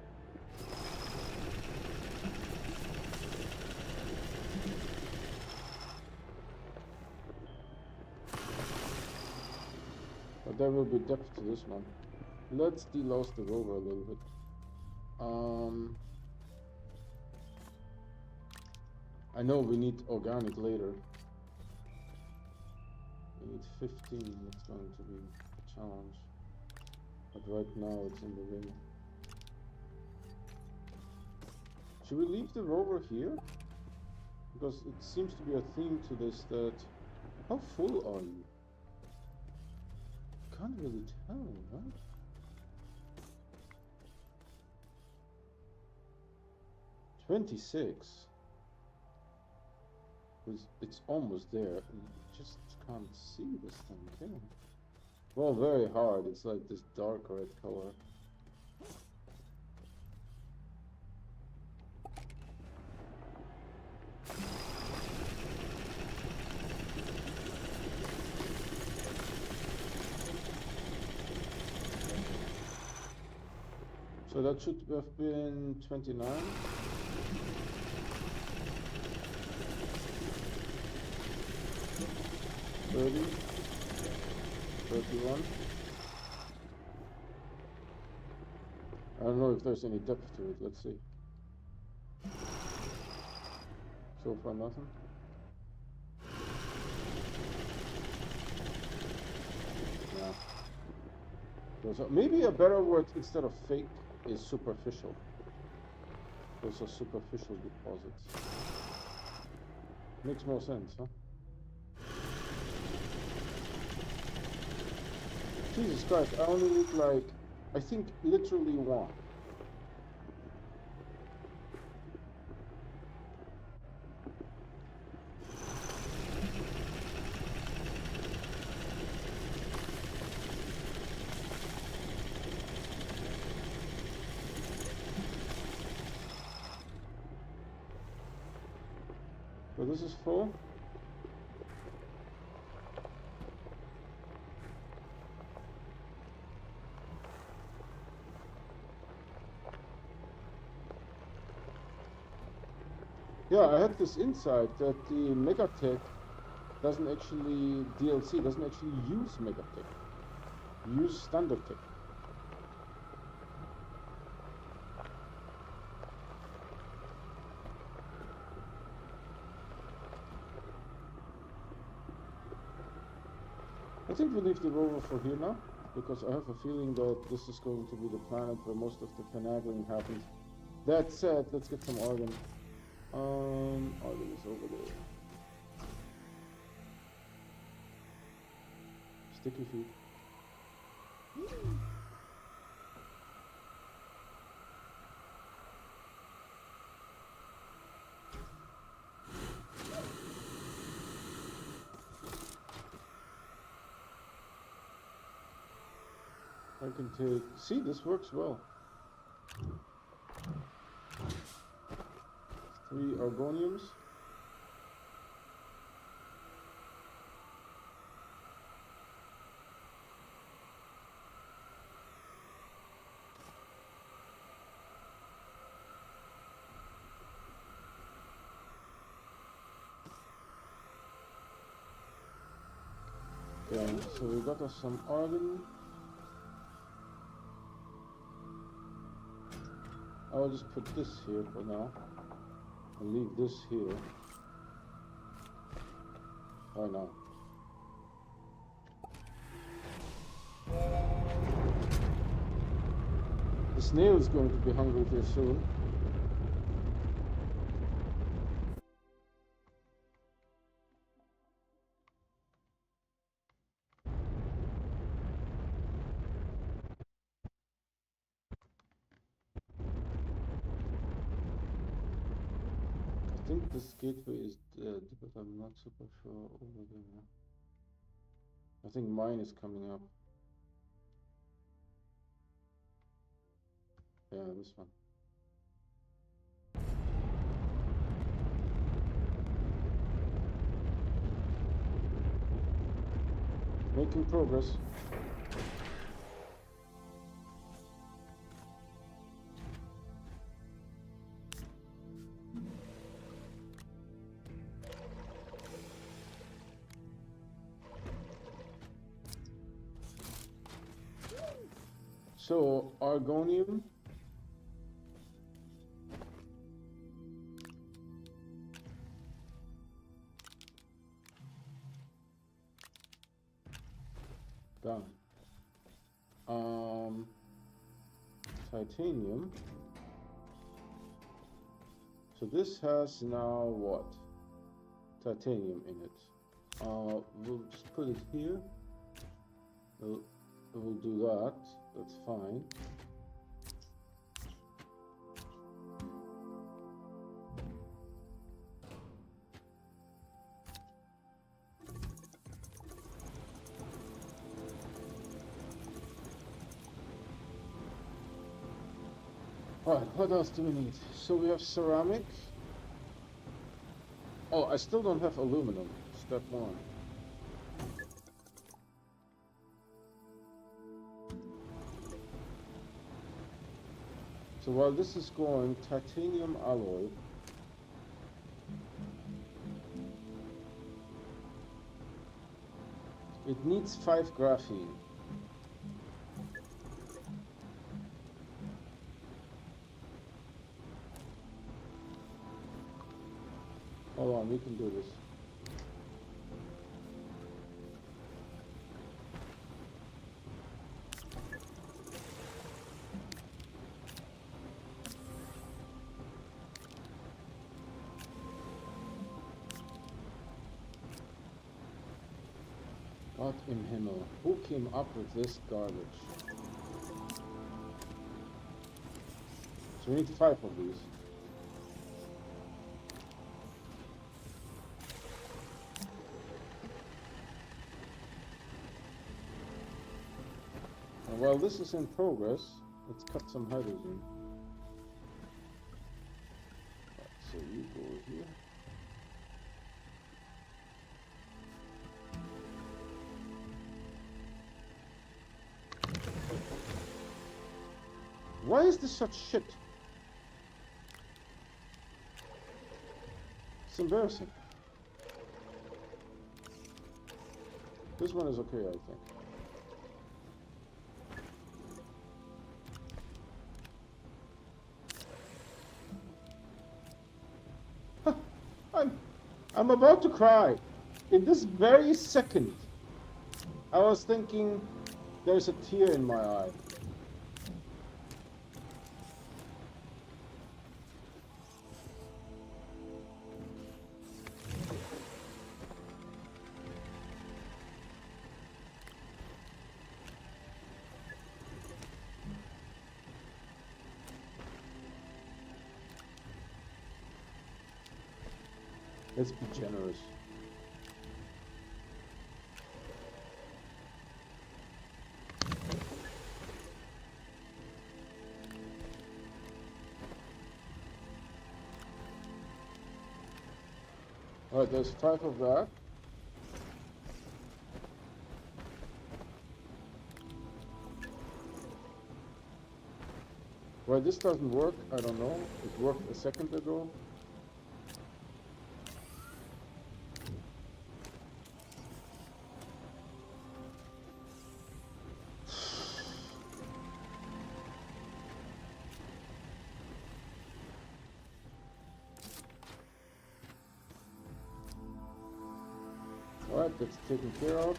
[SPEAKER 1] But there will be depth to this one. Let's delouse the rover a little bit. I know we need organic later. We need 15, it's going to be a challenge. But right now it's in the ring. Should we leave the rover here? Because it seems to be a theme to this that... How full are you? Can't really tell, right? $26. It's almost there. You just can't see this thing, can you? Well, very hard. It's like this dark red color. So that should have been 29. $30. 31. I don't know if there's any depth to it. Let's see. So far, nothing. Yeah. So maybe a better word instead of fake is superficial. Those are superficial deposits. Makes more sense, huh? Jesus Christ, I only need like, I think literally one. So this is full. Yeah, I had this insight that the Megatech doesn't actually, DLC doesn't actually use Megatech. Use standard tech. I think we leave the rover for here now, because I have a feeling that this is going to be the planet where most of the finagling happens. That said, let's get some organ. Organ is over there. Sticky feet. I can take... See, this works well. 3 argoniums. Okay, so we got us some argon. I'll just put this here for now and leave this here. Why not? The snail is going to be hungry here soon. I think this gateway is dead, but I'm not super sure over there. I think mine is coming up. Yeah, this one. Making progress. So, argonium. Done. Titanium. So this has now what? Titanium in it. We'll just put it here. We'll do that. That's fine. Alright, what else do we need? So we have ceramic. Oh, I still don't have aluminum. Step 1. So while this is going, titanium alloy. It needs 5 graphene. Hold on, we can do this. Gott im Himmel. Who came up with this garbage? So we need 5 of these. And while this is in progress, let's cut some hydrogen. Right, so you go here. Why is this such shit? It's embarrassing. This one is okay, I think. I'm about to cry. In this very second, I was thinking there's a tear in my eye. Let's be generous. Alright, there's 5 of that. Why this doesn't work, I don't know. It worked a second ago. Alright, that's taken care of.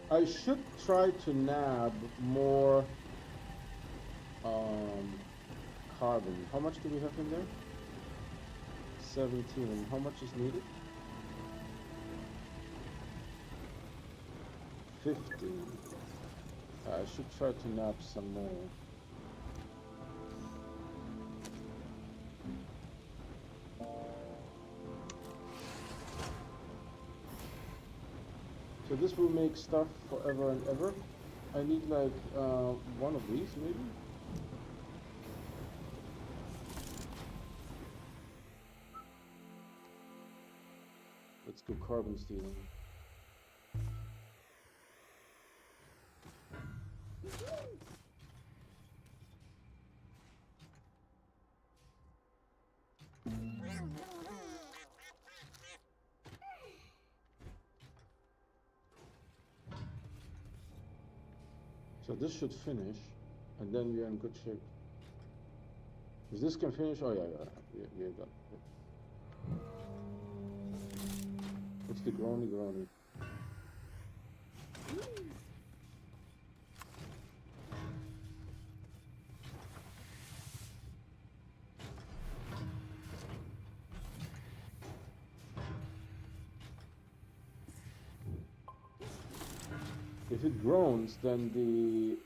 [SPEAKER 1] I should try to nab more carbon. How much do we have in there? 17. And how much is needed? 15. I should try to nab some more. So this will make stuff forever and ever. I need like one of these maybe. Let's go carbon stealing. So this should finish, and then we are in good shape. If this can finish, oh yeah, we are done. What's the groany? If it groans, then the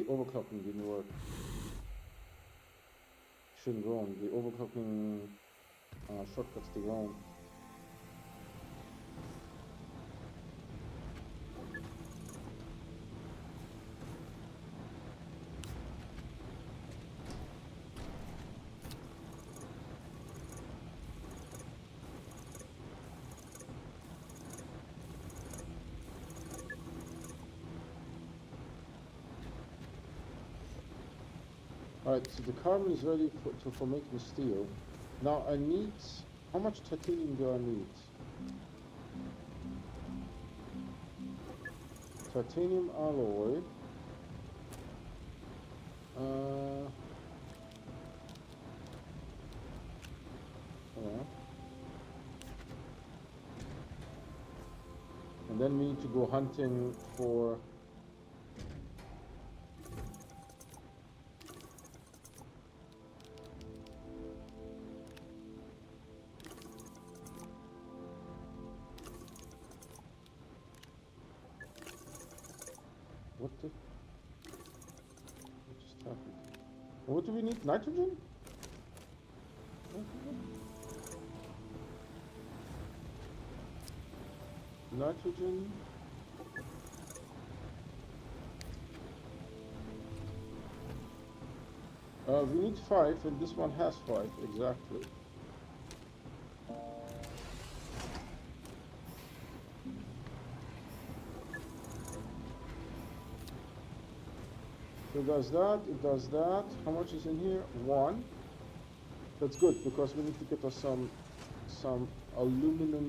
[SPEAKER 1] overclocking didn't work. Shouldn't groan. The overclocking shortcuts the groan. Alright, so the carbon is ready for making steel. Now I need... How much titanium do I need? Titanium alloy. Uh, yeah. And then we need to go hunting for what just happened? What do we need? Nitrogen? Nitrogen. We need 5, and this one has 5, exactly. So it does that, it does that. How much is in here? 1. That's good, because we need to get us some aluminum.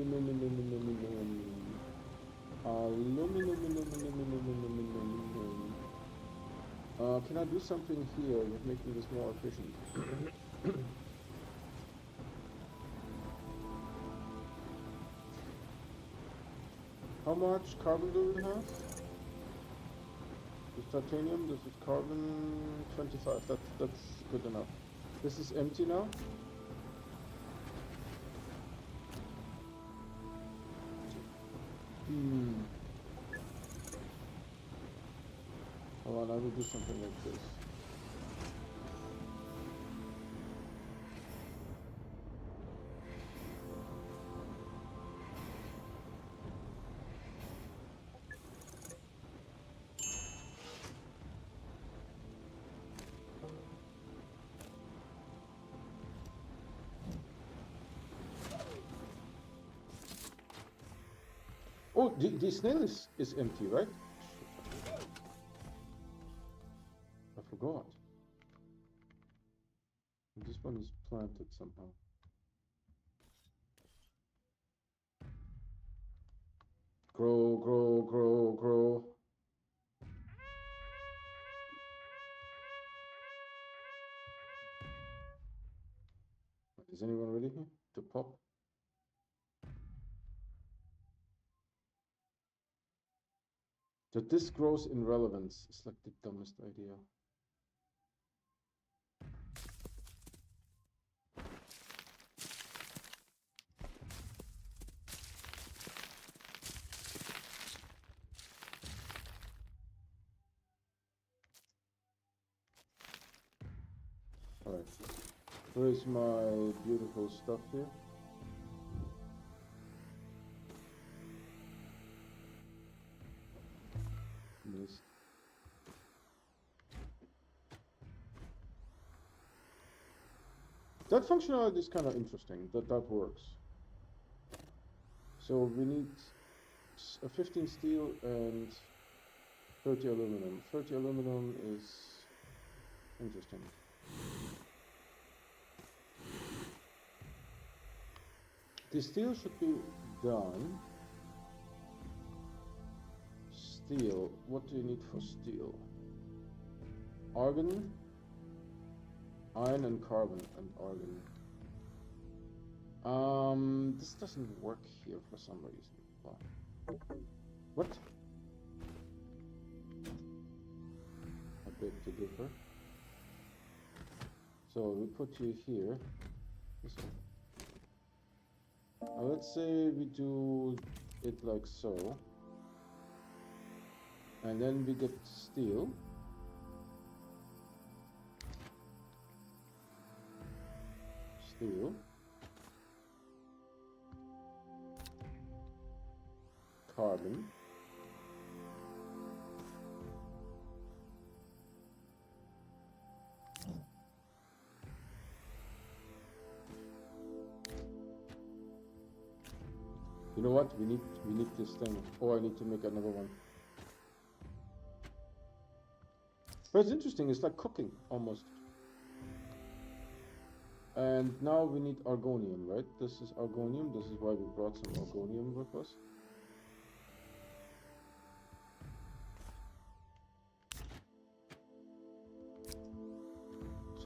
[SPEAKER 1] Can I do something here with making this more efficient? How much carbon do we have? This titanium, this is carbon 25. That's good enough. This is empty now. Hold on, I will do something like this. Oh, the snail is empty, right? I forgot. This one is planted somehow. Grow, grow, grow, grow. Is anyone ready here to pop? That this grows in relevance is like the dumbest idea. Alright, where is my beautiful stuff here? Missed. That functionality is kind of interesting, that works. So we need a 15 steel and 30 aluminum. 30 aluminum is interesting. The steel should be done. Steel, what do you need for steel? Argon, iron and carbon and argon. This doesn't work here for some reason. Wow. What? I beg to differ. So we put you here. Let's say we do it like so. And then we get steel. Steel. Carbon. You know what? We need this thing. Or I need to make another one. But it's interesting, it's like cooking almost. And now we need argonium, right? This is argonium. This is why we brought some argonium with us.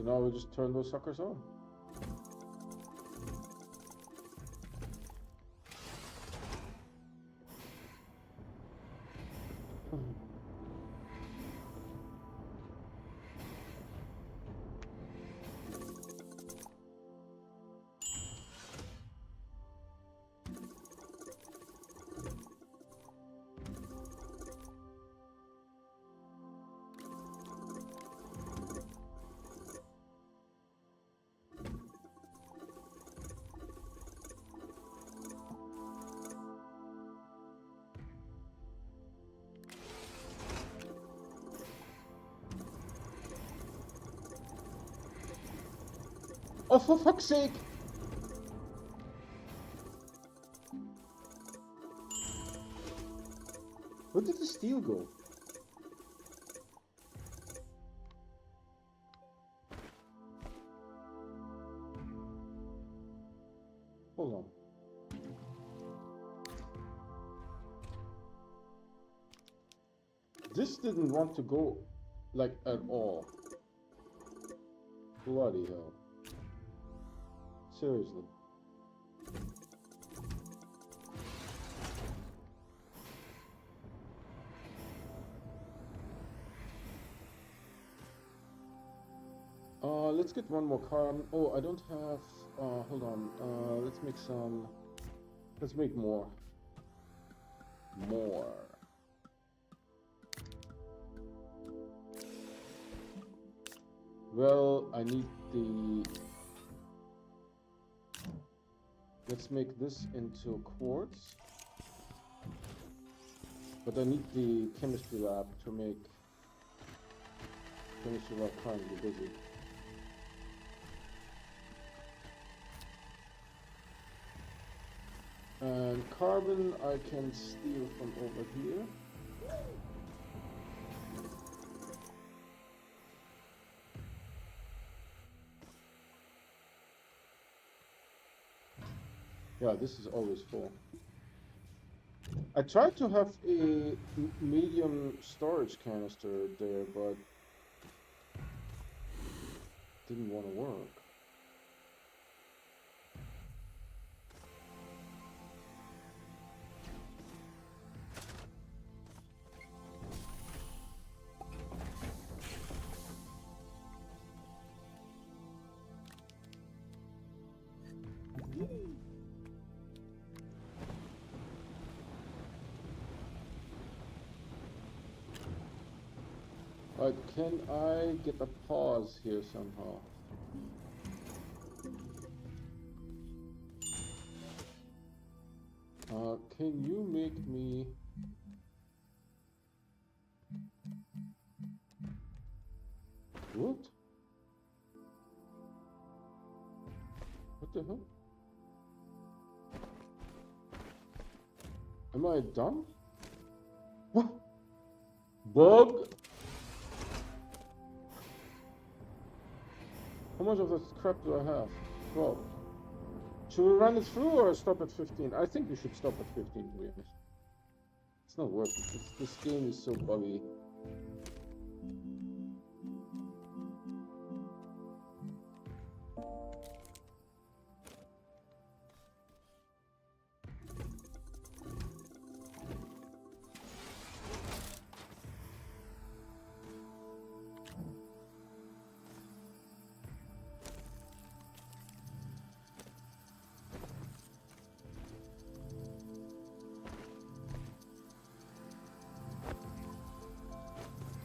[SPEAKER 1] So now we just turn those suckers on. Oh, for fuck's sake! Where did the steel go? Hold on. This didn't want to go, like, at all. Bloody hell. Seriously. Let's get one more carbon. Oh, I don't have, hold on. Let's make some, let's make more. More. Well, I need the... Let's make this into quartz. But I need the chemistry lab to make... Chemistry lab currently busy. And carbon I can steal from over here. Yeah, this is always full. I tried to have a medium storage canister there, but didn't want to work. Right, can I get a pause here somehow? Can you make me... What? What the hell? Am I done? What? Bug? How much of this crap do I have? 12. Should we run it through or stop at 15? I think we should stop at 15, to be honest. It's not worth it. This game is so buggy.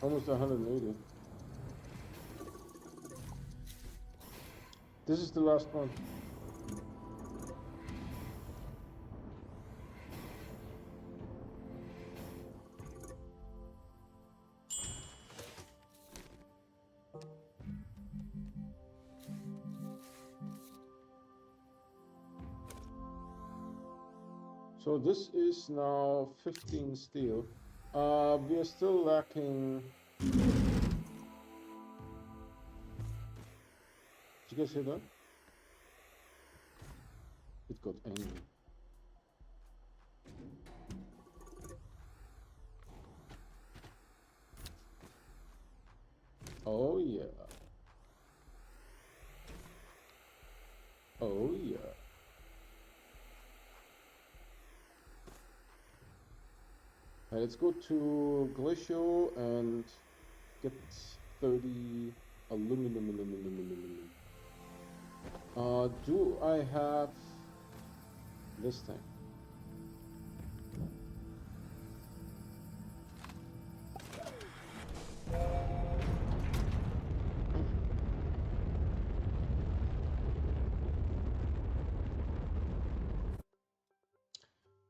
[SPEAKER 1] Almost 180. This is the last one. So this is now 15 steel. We are still lacking... Did you guys hear that? It got angry. Oh yeah. Oh yeah. Let's go to Glacio and get 30 aluminum. Do I have this thing?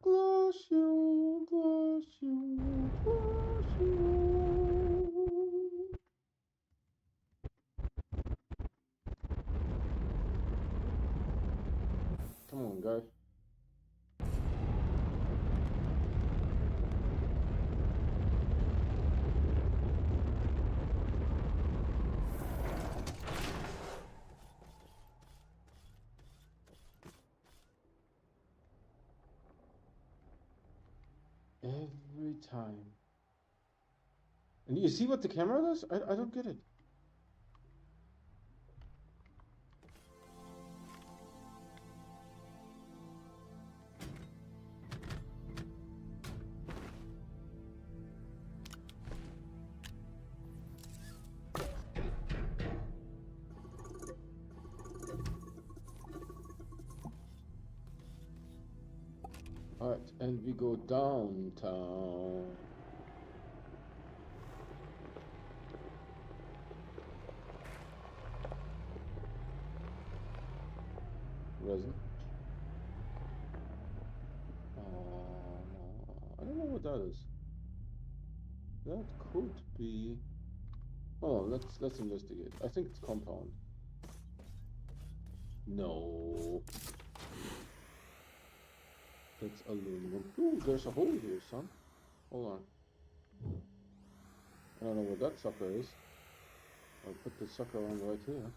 [SPEAKER 1] Glacio. Come on, guy. Every time. And you see what the camera does? I don't get it. Alright, and we go downtown. Resin. I don't know what that is. That could be. Oh, let's investigate. I think it's compound. No. That's aluminum. Ooh, there's a hole here, son. Hold on. I don't know what that sucker is. I'll put the sucker on right here.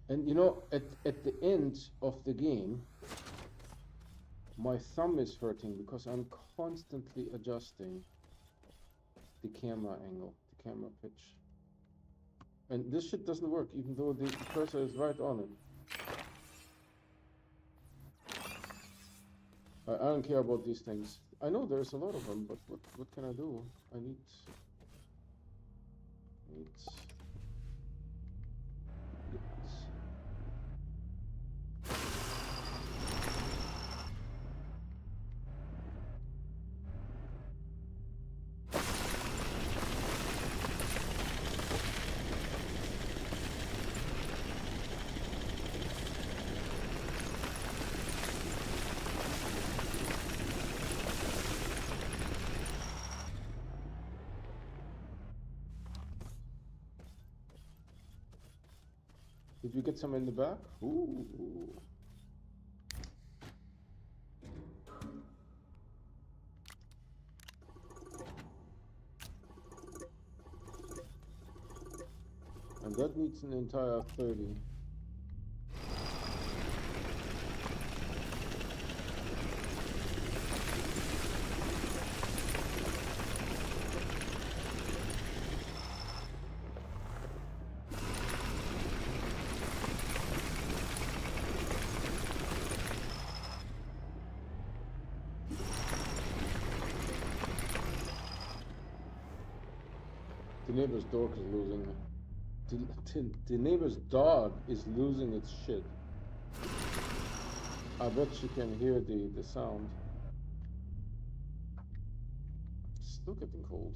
[SPEAKER 1] And you know, at the end of the game, my thumb is hurting because I'm constantly adjusting the camera angle, the camera pitch. And this shit doesn't work, even though the cursor is right on it. I don't care about these things. I know there's a lot of them, but what can I do? I need Did you get some in the back? Ooh. And that needs an entire 30. The neighbor's dog is losing. The neighbor's dog is losing its shit. I bet she can hear the sound. It's still getting cold.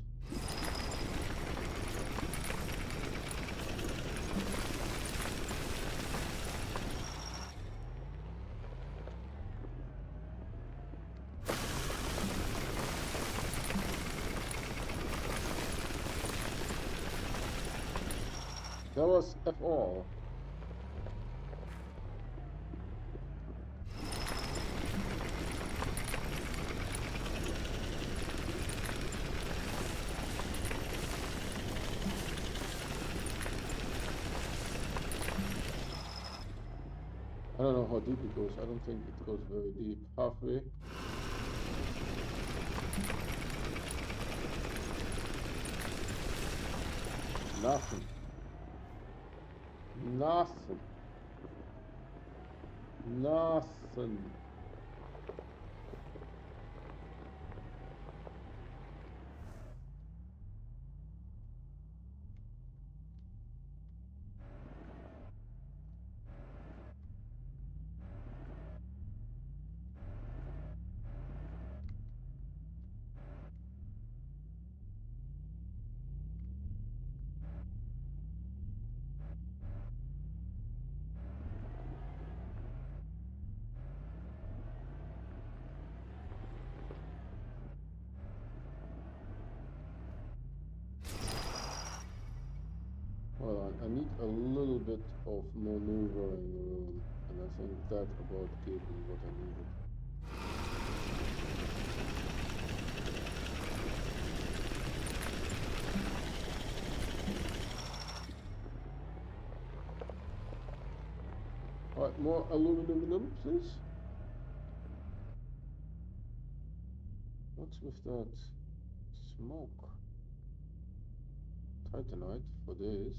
[SPEAKER 1] That was F all. I don't know how deep it goes. I don't think it goes very deep. Halfway. Nothing. Nothing. Nothing. Well, I need a little bit of maneuvering room, and I think that about gave me what I needed. Alright, more aluminum, please. What's with that smoke? Titanite for this.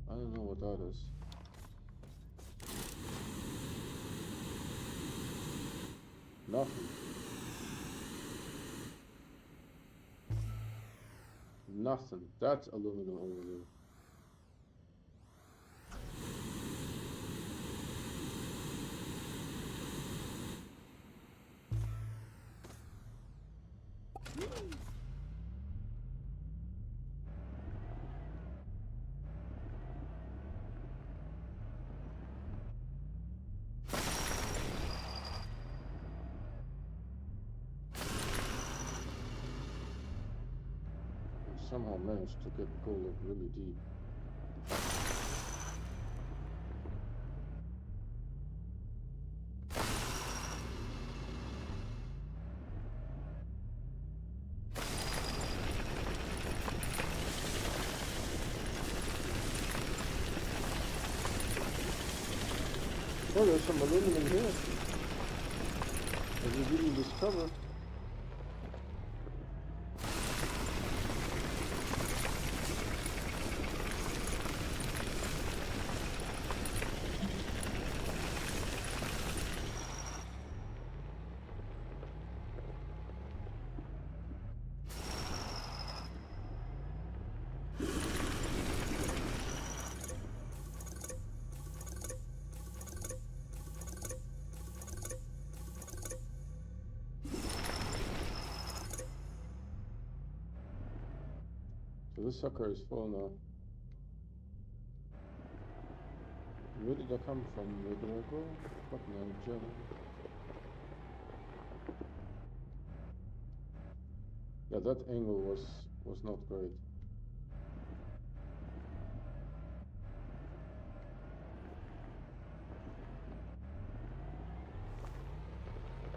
[SPEAKER 1] I don't know what that is. Nothing. Nothing. That's aluminum over there. Somehow managed to go like really deep. Oh, there's some aluminum here that we didn't discover. So this sucker is full now. Where did I come from? Where did I go? Fuck my jelly. Yeah, that angle was not great.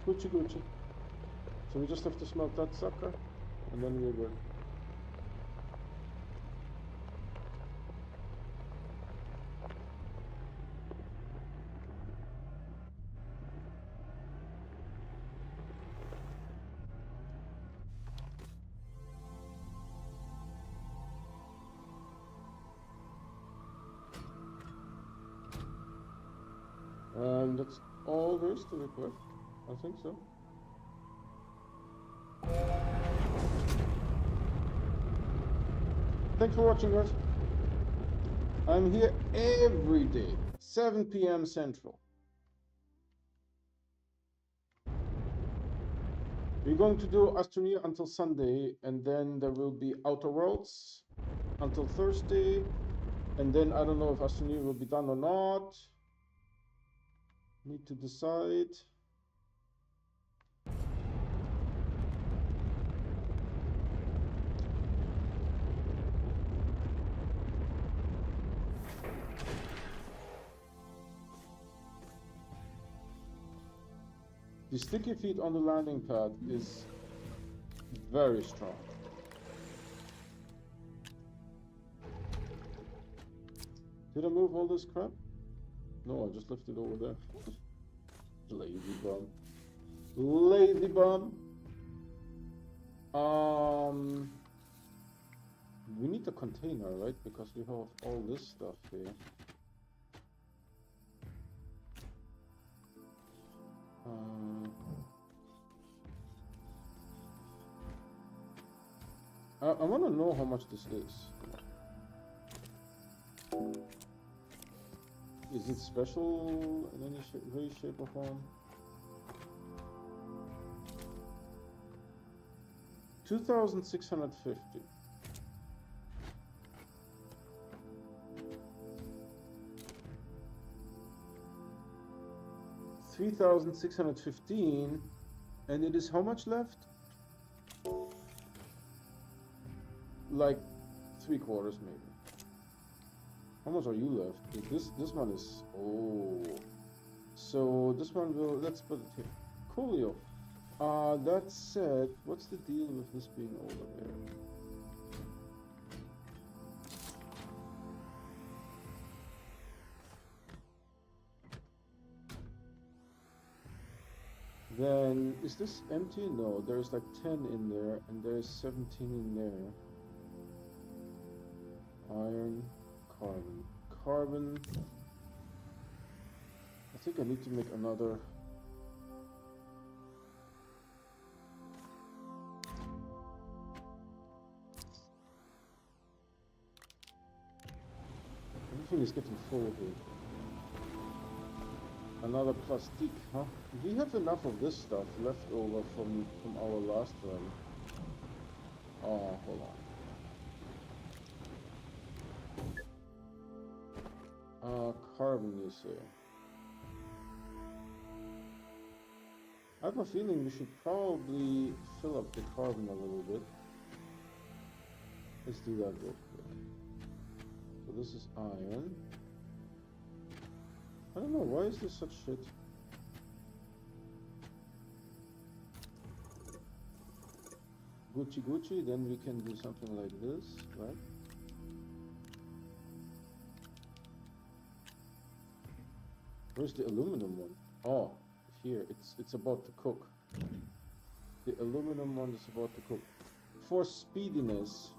[SPEAKER 1] Gucci Gucci. So we just have to smelt that sucker, and then we're good. And that's all there is to it, right? I think so. Thanks for watching, guys. I'm here every day, 7 p.m. Central. We're going to do Astroneer until Sunday, and then there will be Outer Worlds until Thursday, and then I don't know if Astroneer will be done or not. Need to decide. The sticky feet on the landing pad is very strong. Did I move all this crap? No, I just left it over there. Lazy bum. Lazy bum. We need a container, right? Because we have all this stuff here. I want to know how much this is. Is it special in any way, shape, or form? 2,650. $3,615, and it is how much left? Like 3/4 maybe. How much are you left? This one is, oh, so this one will, let's put it here. Coolio. That said, what's the deal with this being over there? Then, is this empty? No, there's like 10 in there, and there's 17 in there. Iron, carbon. Carbon. I think I need to make another. Everything is getting full here. Another plastic, huh? We have enough of this stuff left over from our last run. Oh, hold on. Carbon, you say? I have a feeling we should probably fill up the carbon a little bit. Let's do that real quick. So this is iron. I don't know, why is this such shit? Gucci Gucci, then we can do something like this, right? Where's the aluminum one? Oh, here, it's about to cook. The aluminum one is about to cook. For speediness,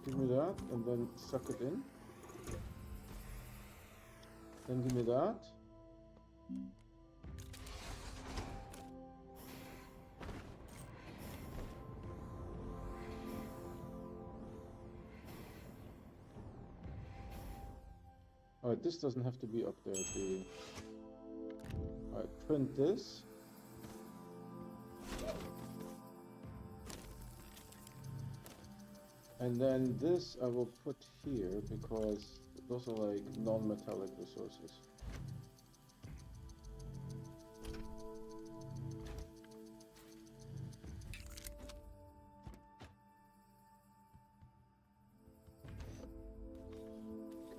[SPEAKER 1] give me that, and then suck it in. Then give me that. Alright, this doesn't have to be up there. Alright, print this. And then this I will put here because those are like non-metallic resources.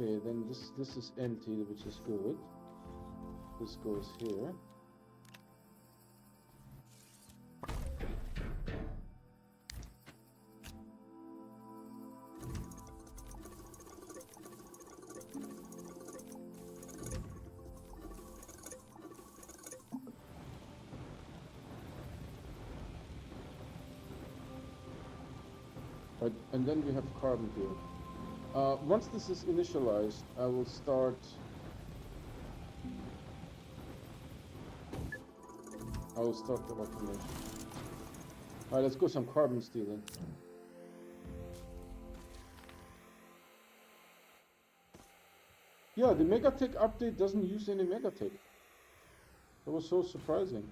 [SPEAKER 1] Okay, then this is empty, which is good. This goes here. Right, and then we have carbon here. Once this is initialized, I will start the automation. Alright, let's go some carbon stealing. Yeah, the Megatech update doesn't use any Megatech. That was so surprising.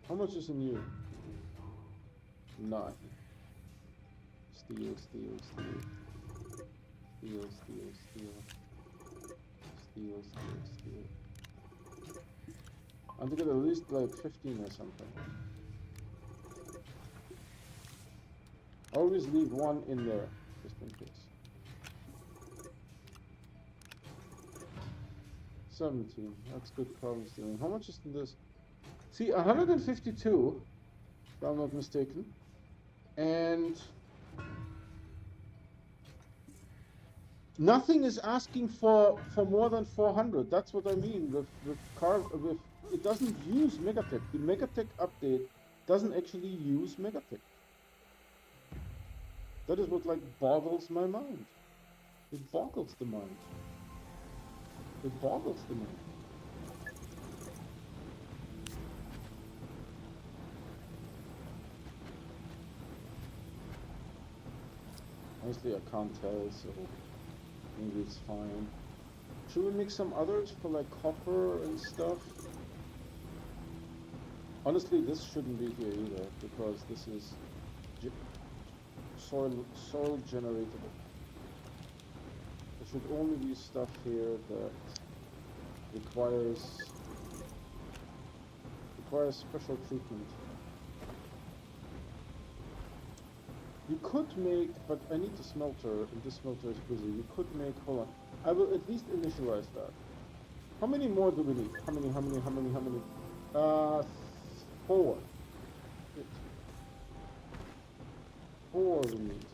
[SPEAKER 1] How much is in you? 9. Steal, steal, steal. Steal, steal, steal. Steal, steal, steal. I'm gonna get at least like 15 or something. Always leave one in there, just in case. 17, that's good carbon stealing. How much is in this? See, 152, if I'm not mistaken. And Nothing is asking for more than 400. That's what I mean with it doesn't use Megatech. The Megatech update doesn't actually use Megatech. That is what like boggles my mind. It boggles the mind. It boggles the mind. Honestly, I can't tell, so maybe it's fine. Should we make some others for like copper and stuff? Honestly, this shouldn't be here either because this is soil generatable. There should only be stuff here that requires special treatment. You could make, but I need the smelter, and this smelter is busy. You could make, hold on. I will at least initialize that. How many more do we need? How many? 4. Good. 4 we need.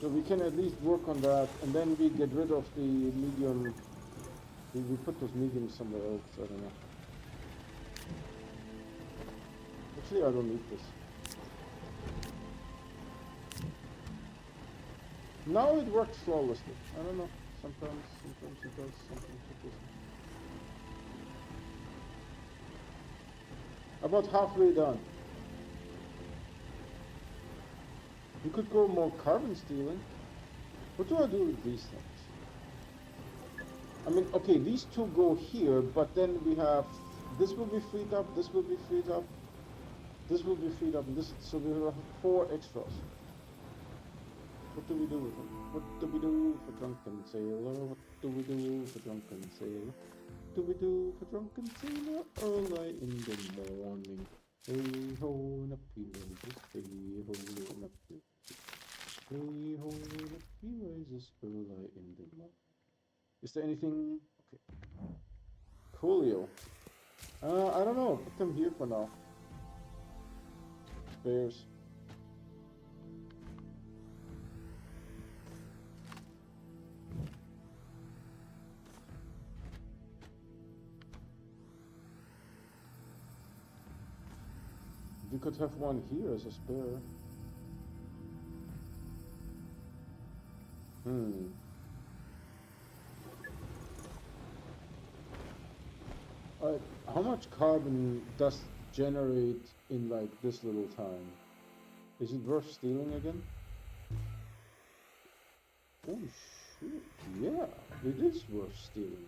[SPEAKER 1] So we can at least work on that, and then we get rid of the medium. We put those mediums somewhere else, I don't know. Actually, I don't need this. Now it works flawlessly. I don't know. Sometimes it does, sometimes it doesn't. About halfway done. You could go more carbon stealing. What do I do with these things? I mean, okay, these two go here, but then we have, this will be freed up, this will be freed up, this will be freed up, and this, so we will have 4 extras. What do we do with them? What do we do for drunken sailor? What do we do for drunken sailor? What do we do for drunken sailor early in the morning? Hey ho, and up he rises, hey ho, and up he hey ho, and up he rises early in the morning. Is there anything? Okay. Coolio. I don't know. Put them here for now. Spares. We could have one here as a spare. How much carbon does generate in like this little time? Is it worth stealing again? Oh shit, yeah, it is worth stealing.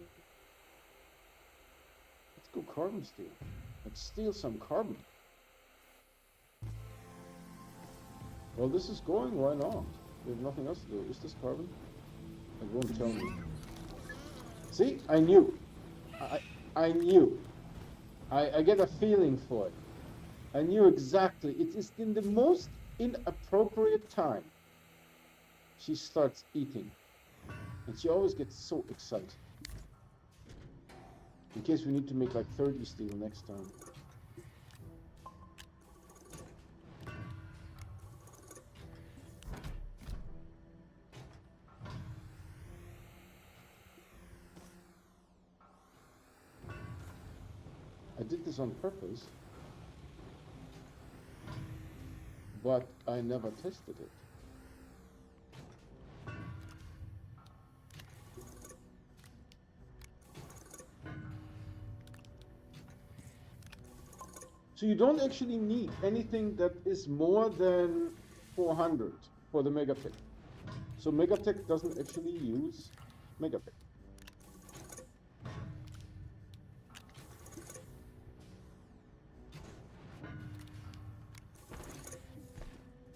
[SPEAKER 1] Let's go carbon steal. Let's steal some carbon. Well, this is going, why not? We have nothing else to do. Is this carbon? It won't tell me. See, I knew. I knew. I get a feeling for it. I knew exactly. It is in the most inappropriate time she starts eating. And she always gets so excited. In case we need to make like 30 steel next time. I did this on purpose, but I never tested it. So you don't actually need anything that is more than 400 for the Megatech. So Megatech doesn't actually use Megatech.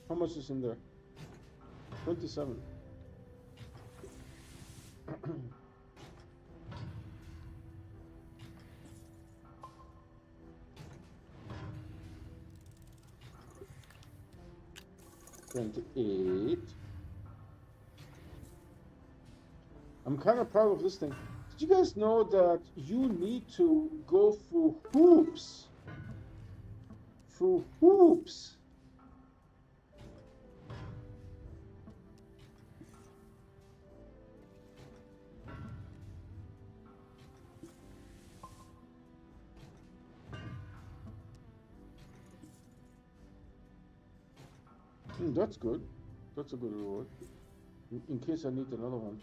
[SPEAKER 1] How much is in there? 27. 28. I'm kind of proud of this thing. Did you guys know that you need to go through hoops? Through hoops. That's good. That's a good reward. In case I need another one.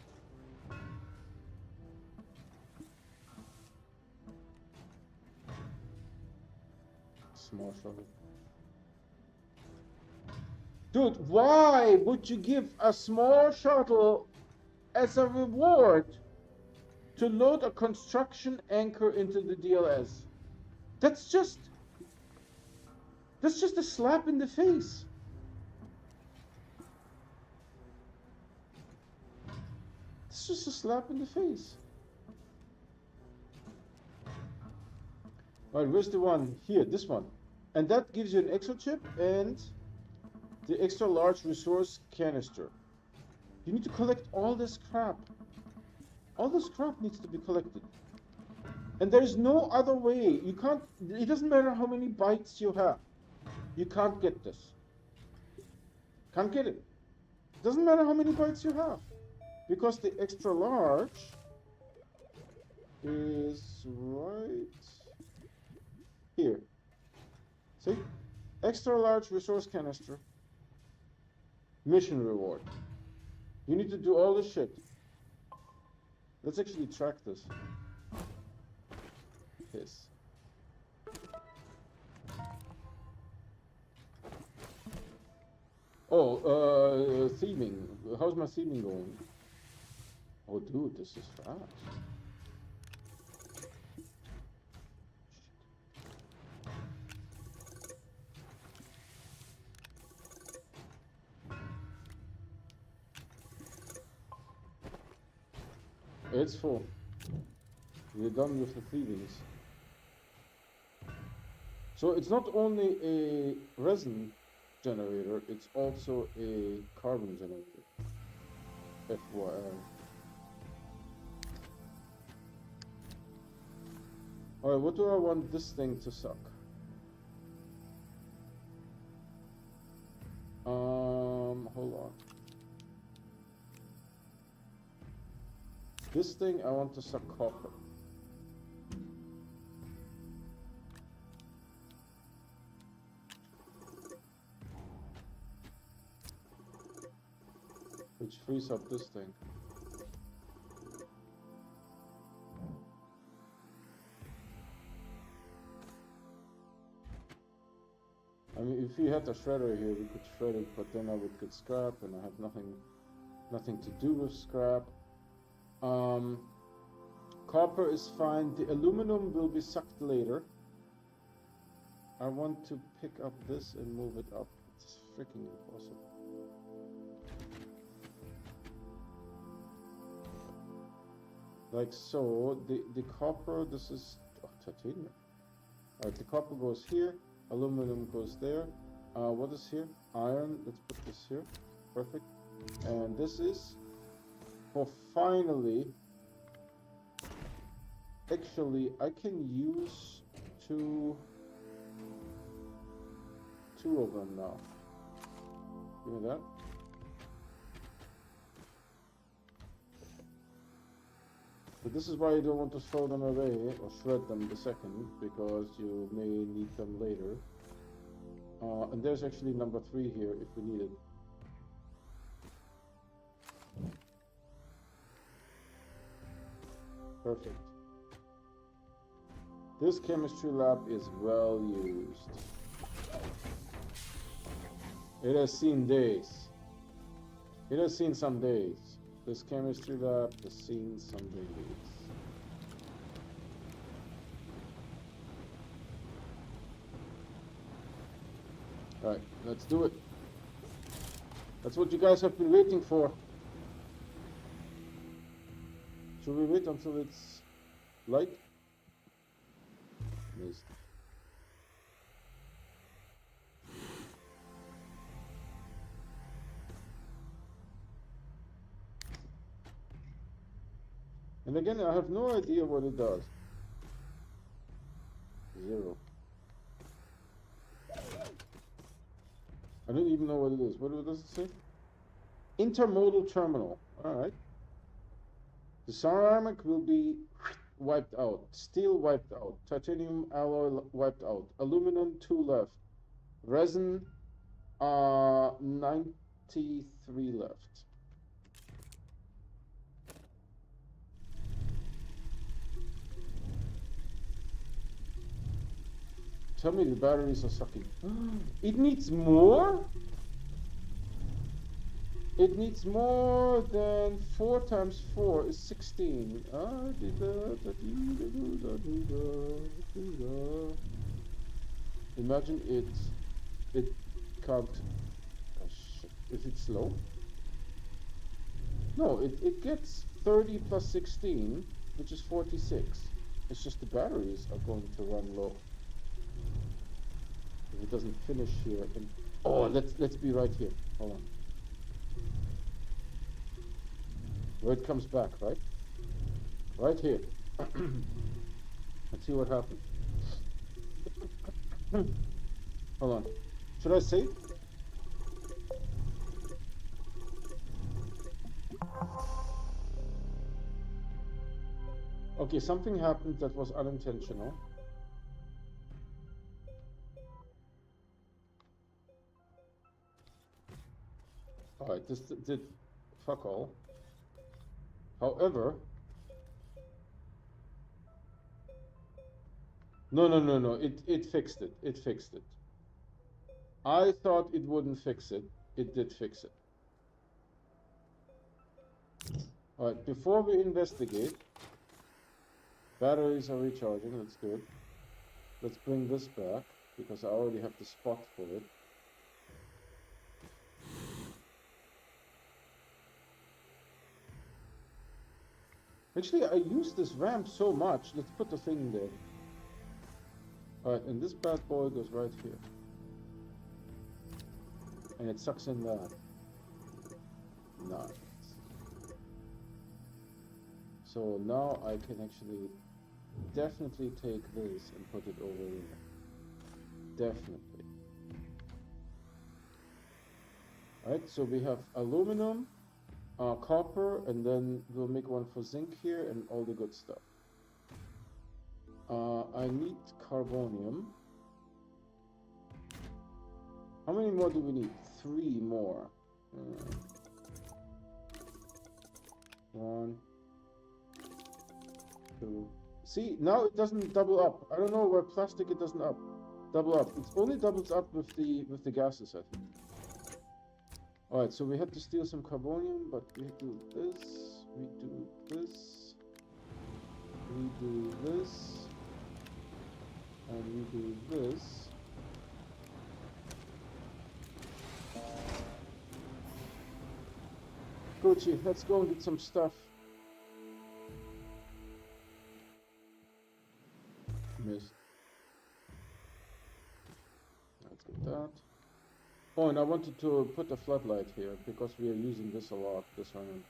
[SPEAKER 1] Small shuttle. Dude, why would you give a small shuttle as a reward to load a construction anchor into the DLS? That's just a slap in the face. It's just a slap in the face. Alright, where's the one? Here, this one. And that gives you an extra chip and the extra large resource canister. You need to collect all this crap. All this crap needs to be collected. And there's no other way. You can't, it doesn't matter how many bytes you have. You can't get this. Can't get it. Doesn't matter how many bytes you have. Because the extra large is right here. See? Extra large resource canister. Mission reward. You need to do all this shit. Let's actually track this. Yes. Oh, theming. How's my theming going? Oh, dude, this is fast. It's full. We're done with the thievings. So it's not only a resin generator, it's also a carbon generator. FYI. Alright, what do I want this thing to suck? Hold on. This thing I want to suck copper. Which frees up this thing. I mean, if we had a shredder here, we could shred it, but then I would get scrap, and I have nothing to do with scrap. Copper is fine. The aluminum will be sucked later. I want to pick up this and move it up. It's freaking impossible. Like so. The copper, this is titanium. Alright, the copper goes here. Aluminum goes there. What is here? Iron. Let's put this here. Perfect. And this is for finally. Actually, I can use two of them now. Give me that. But this is why you don't want to throw them away or shred them the second, because you may need them later. And there's actually number 3 here if we need it. Perfect. This chemistry lab is well used. It has seen days. It has seen some days. This chemistry lab has seen some days. Alright, let's do it. That's what you guys have been waiting for. Should we wait until it's light? Missed. And again, I have no idea what it does. 0. I don't even know what it is. What does it say? Intermodal terminal. Alright. The ceramic will be wiped out. Steel wiped out. Titanium alloy wiped out. Aluminum 2 left. Resin 93 left. Tell me the batteries are sucking. It needs more? It needs more than 4 times 4 is 16. Imagine it can't. Oh shit. Is it slow? No, it gets 30 plus 16, which is 46. It's just the batteries are going to run low. If it doesn't finish here, and oh, let's be right here. Hold on. Where it comes back, right? Right here. Let's see what happens. Hold on. Should I save? Okay, something happened that was unintentional. Alright, this did fuck all. However, no, it fixed it. It fixed it. I thought it wouldn't fix it. It did fix it. Alright, before we investigate, batteries are recharging, that's good. Let's bring this back, because I already have the spot for it. Actually, I use this ramp so much, let's put the thing there. Alright, and this bad boy goes right here. And it sucks in that. Nice. So now I can actually definitely take this and put it over here. Definitely. Alright, so we have aluminum, copper, and then we'll make one for zinc here and all the good stuff. I need carbonium. How many more do we need? 3 more. 1, 2. See, now it doesn't double up. I don't know where plastic it doesn't double up. It only doubles up with the gases, I think. Alright, so we had to steal some carbonium, but we do this, we do this, we do this, and we do this. Gucci, let's go and get some stuff. Missed. Let's get that. Oh, and I wanted to put a floodlight here because we are using this a lot, this ramp.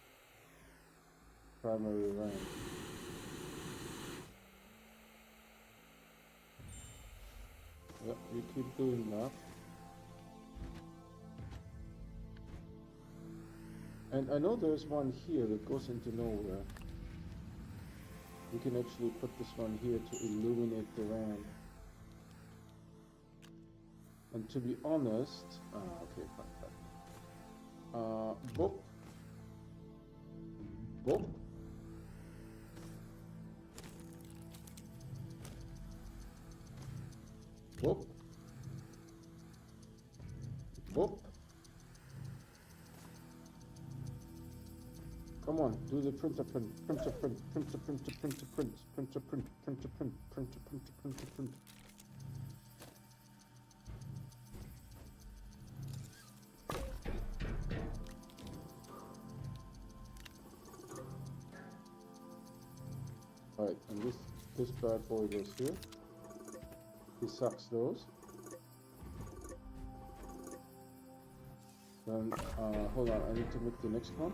[SPEAKER 1] Primary ramp. Yep, we keep doing that. And I know there's one here that goes into nowhere. We can actually put this one here to illuminate the ramp. And to be honest, okay, fine. Boop. Boop. Boop. Boop. Come on, do the printer print, printer print, printer printer printer print, printer print, printer print, printer printer printer print. Alright, and this bad boy goes here. He sucks those. Then hold on, I need to make the next one.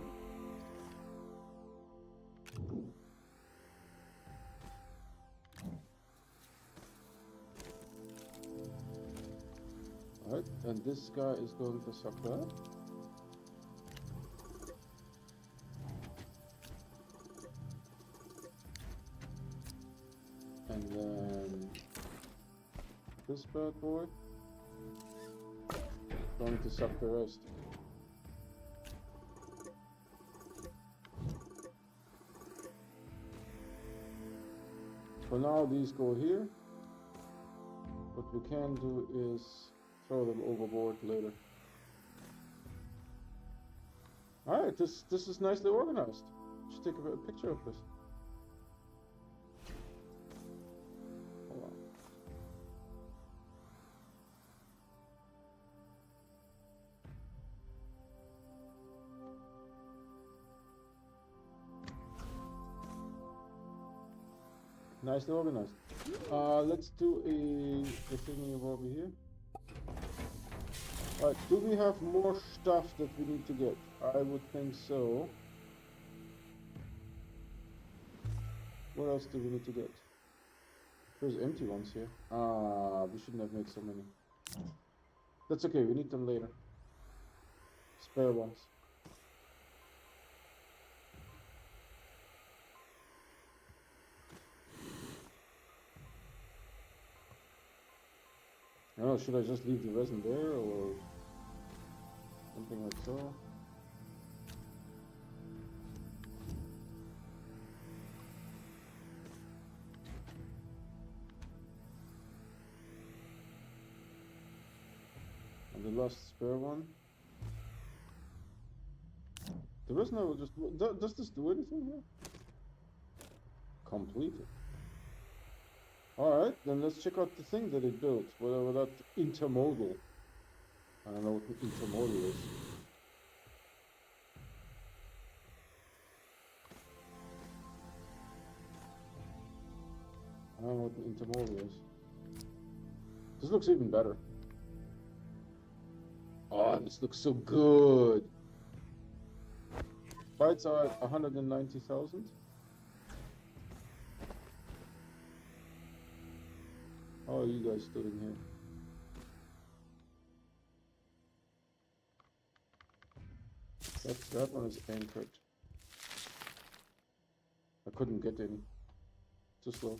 [SPEAKER 1] And this guy is going to suck that. And then this bad boy going to suck the rest. For now, these go here. What we can do is throw them overboard later. Alright, this is nicely organized. Just take a picture of this. Hold on. Nicely organized. Let's do a thingy over here. Alright, do we have more stuff that we need to get? I would think so. What else do we need to get? There's empty ones here. We shouldn't have made so many. That's okay, we need them later. Spare ones. I don't know, should I just leave the resin there or something like so? And the last spare one. The resin I will just... Does this do anything here? Completed. Alright, then let's check out the thing that it built. Whatever that intermodal. I don't know what the intermodal is. I don't know what the intermodal is. This looks even better. Oh, this looks so good. Bytes are at 190,000. How are you guys doing here? That one is anchored. I couldn't get any. Too slow.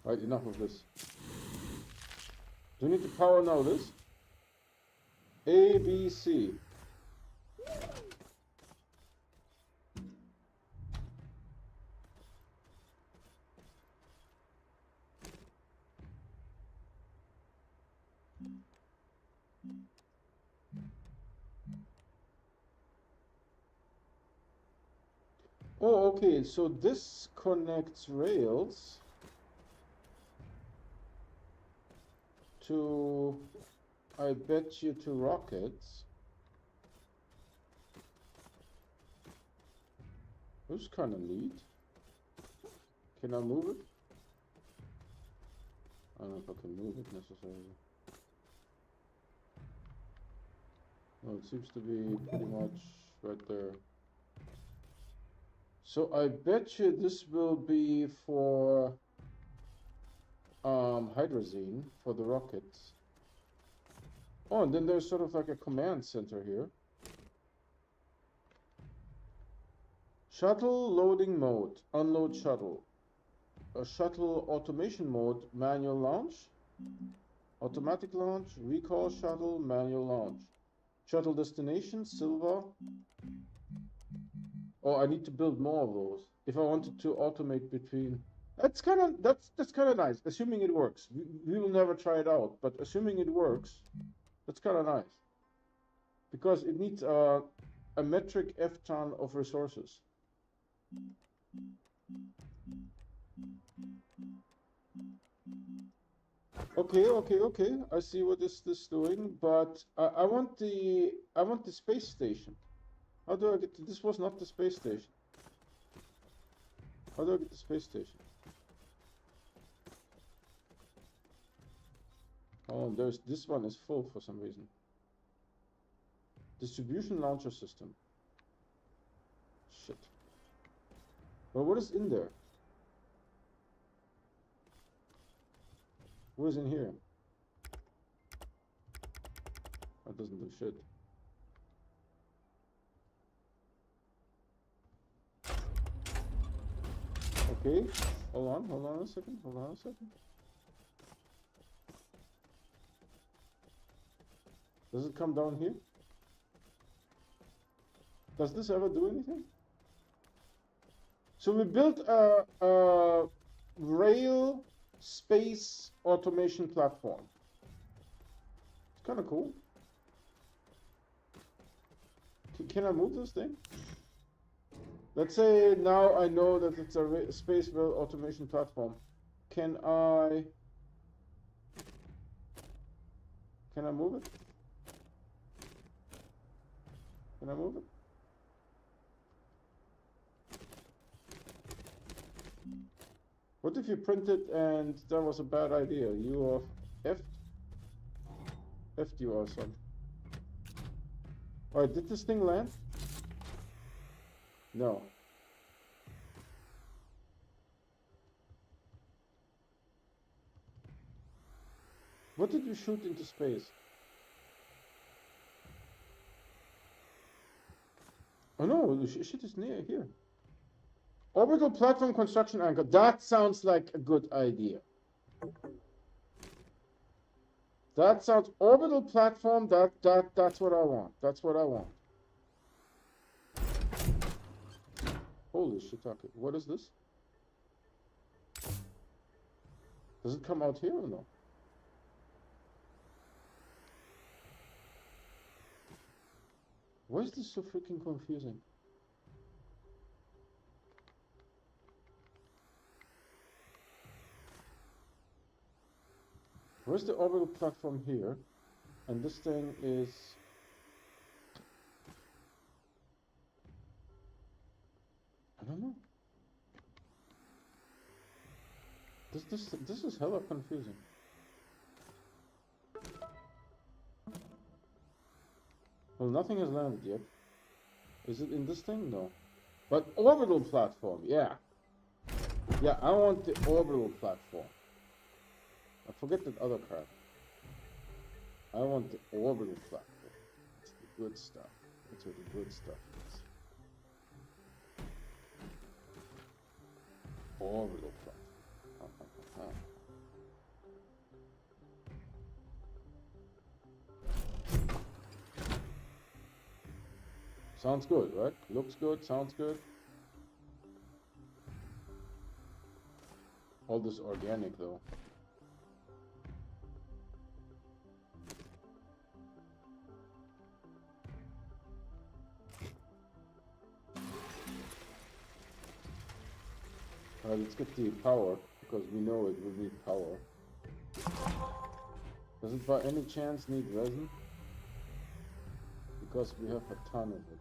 [SPEAKER 1] Right, enough of this. Do we need to power now this? A, B, C. Oh, okay, so this connects rails to, I bet you, to rockets. That's kind of neat. Can I move it? I don't know if I can move it necessarily. No, it seems to be pretty much right there. So I bet you this will be for hydrazine for the rockets. Oh, and then there's sort of like a command center here. Shuttle loading mode, unload shuttle. A shuttle automation mode, manual launch. Automatic launch, recall shuttle, manual launch. Shuttle destination, silver. Oh, I need to build more of those if I wanted to automate between. That's kind of nice. Assuming it works, we will never try it out, but assuming it works, that's kind of nice because it needs a metric F-ton of resources. Okay. I see what this doing, but I want the space station. How do I get to this? Was not the space station. How do I get the space station? Oh, this one is full for some reason. Distribution launcher system. Shit. Well, what is in there? What is in here? That doesn't do shit. Okay, hold on a second, hold on a second. Does it come down here? Does this ever do anything? So we built a rail space automation platform. It's kind of cool. Can I move this thing? Let's say now I know that it's a space rail automation platform. Can I move it? Can I move it? What if you printed and that was a bad idea? You are effed you or something. Alright, did this thing land? No. What did you shoot into space? Oh no, the shit is near here. Orbital platform construction anchor. That sounds like a good idea. That sounds orbital platform. That's what I want. That's what I want. Holy shit! Okay, what is this? Does it come out here or no? Why is this so freaking confusing? Where's the orbital platform here? And this thing is... I don't know. This is hella confusing. Well, nothing has landed yet. Is it in this thing? No. But orbital platform, yeah. Yeah, I want the orbital platform. I forget that other crap. I want the orbital platform. It's the good stuff. That's where the good stuff is. Orbital platform. Sounds good, right? Looks good, sounds good. All this organic though. Alright, let's get the power, because we know it will need power. Does it by any chance need resin? Because we have a ton of it.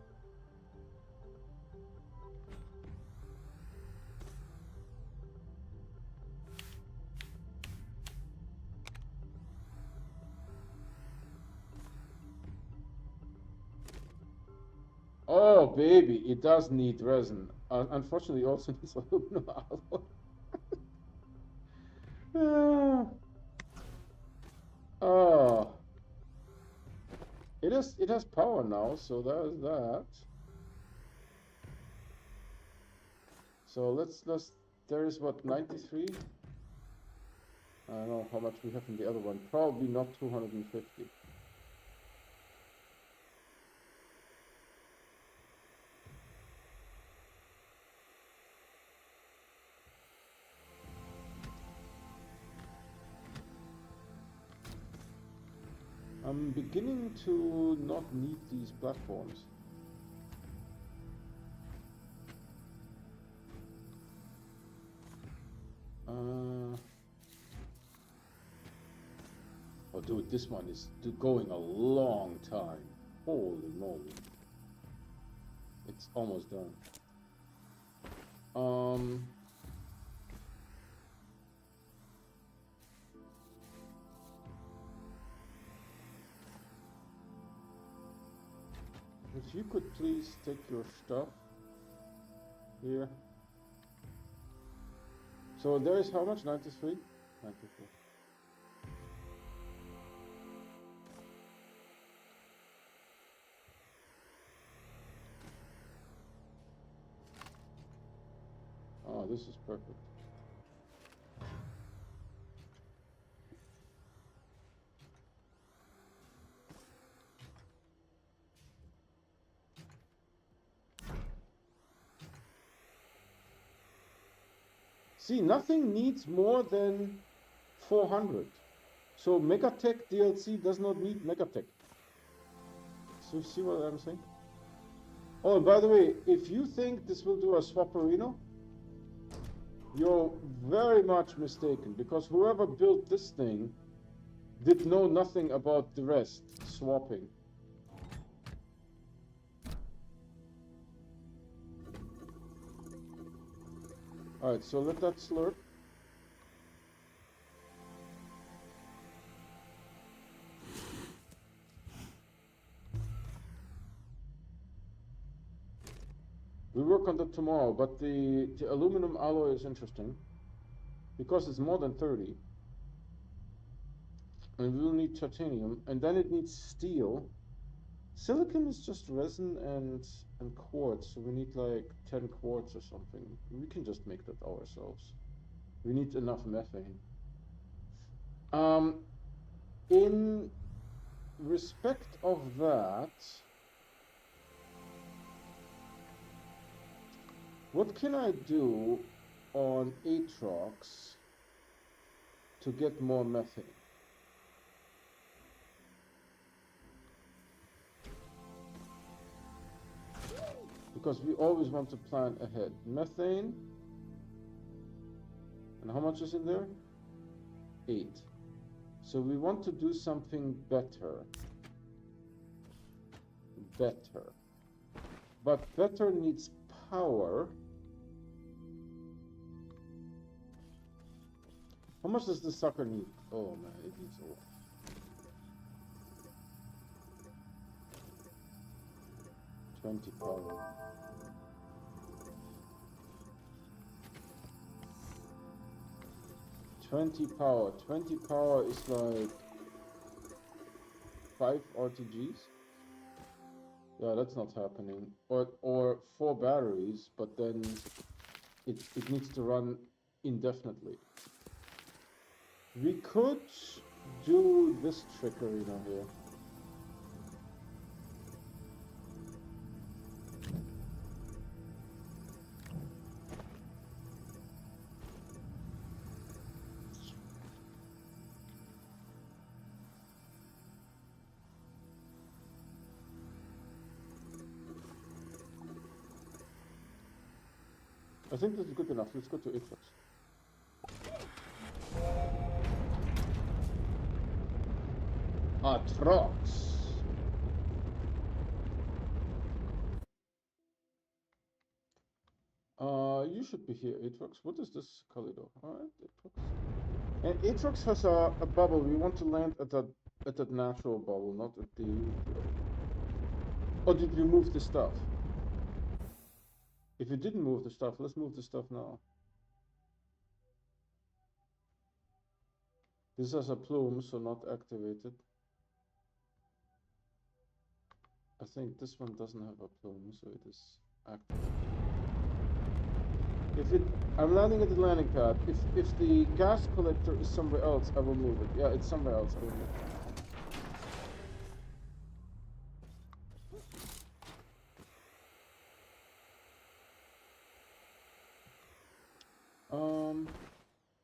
[SPEAKER 1] Oh baby, it does need resin. Unfortunately, it also needs aluminum alloy. Oh, it has power now, so there's that. So let's there is what, 93? I don't know how much we have in the other one. Probably not 250. I'm beginning to not need these platforms. Oh dude, this one is going a long time. Holy moly. It's almost done. If you could please take your stuff here. So there is how much? 93? 93. Oh, this is perfect. See, nothing needs more than 400. So Megatech DLC does not need Megatech. So you see what I'm saying? Oh, and by the way, if you think this will do a Swapperino, you're very much mistaken, because whoever built this thing did know nothing about the rest, swapping. Alright, so let that slurp. We work on that tomorrow, but the aluminum alloy is interesting because it's more than 30. And we'll need titanium, and then it needs steel. Silicon is just resin and quartz, so we need like 10 quartz or something. We can just make that ourselves. We need enough methane. In respect of that, what can I do on Atrox to get more methane? Because we always want to plan ahead. Methane, and how much is in there? 8. So we want to do something better. Better. But better needs power. How much does this sucker need? Oh man, it needs all. Power. 20 power. 20 power is like 5 RTGs. Yeah, that's not happening. Or 4 batteries, but then it needs to run indefinitely. We could do this trickery now here. I think this is good enough. Let's go to Atrox. Atrox. You should be here, Atrox. What is this corridor? Alright, Atrox. And Atrox has a bubble. We want to land at that natural bubble, not at the... Oh, did we move the stuff? If you didn't move the stuff, let's move the stuff now. This has a plume, so not activated. I think this one doesn't have a plume, so it is activated. I'm landing at the landing pad. If the gas collector is somewhere else, I will move it. Yeah, it's somewhere else. I will move it.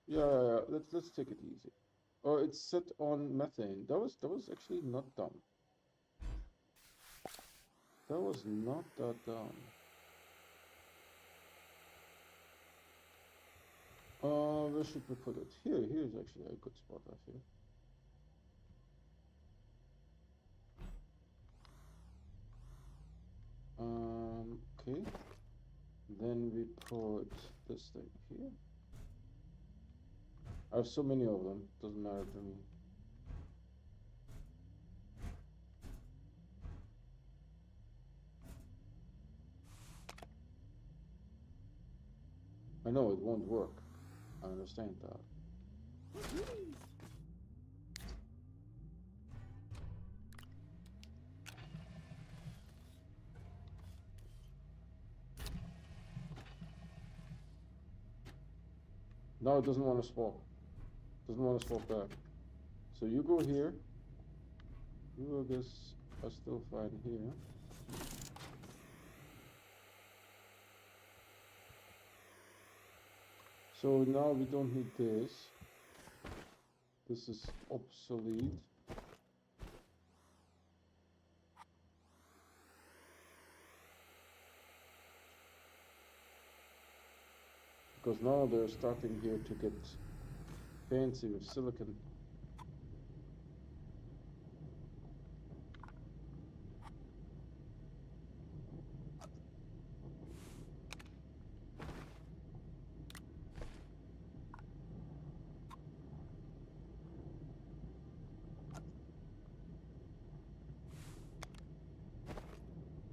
[SPEAKER 1] Yeah. Let's take it easy. Oh, it's set on methane. That was actually not dumb. That was not that dumb. Where should we put it? Here's actually a good spot, I feel. Okay. Then we put this thing here. I have so many of them, doesn't matter to me. I know it won't work. I understand that. No, it doesn't want to swap. Doesn't want to swap back. So you go here. You, I guess, are still fine here. So now we don't need this. This is obsolete. Because now they're starting here to get fancy with silicon.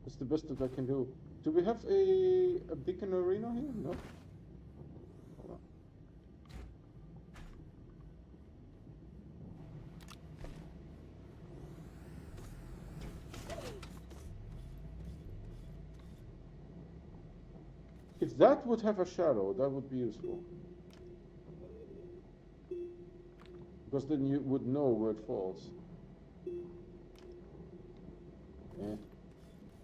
[SPEAKER 1] It's the best that I can do. Do we have a beacon arena here? No. Hold on. If that would have a shadow, that would be useful. Because then you would know where it falls. Eh,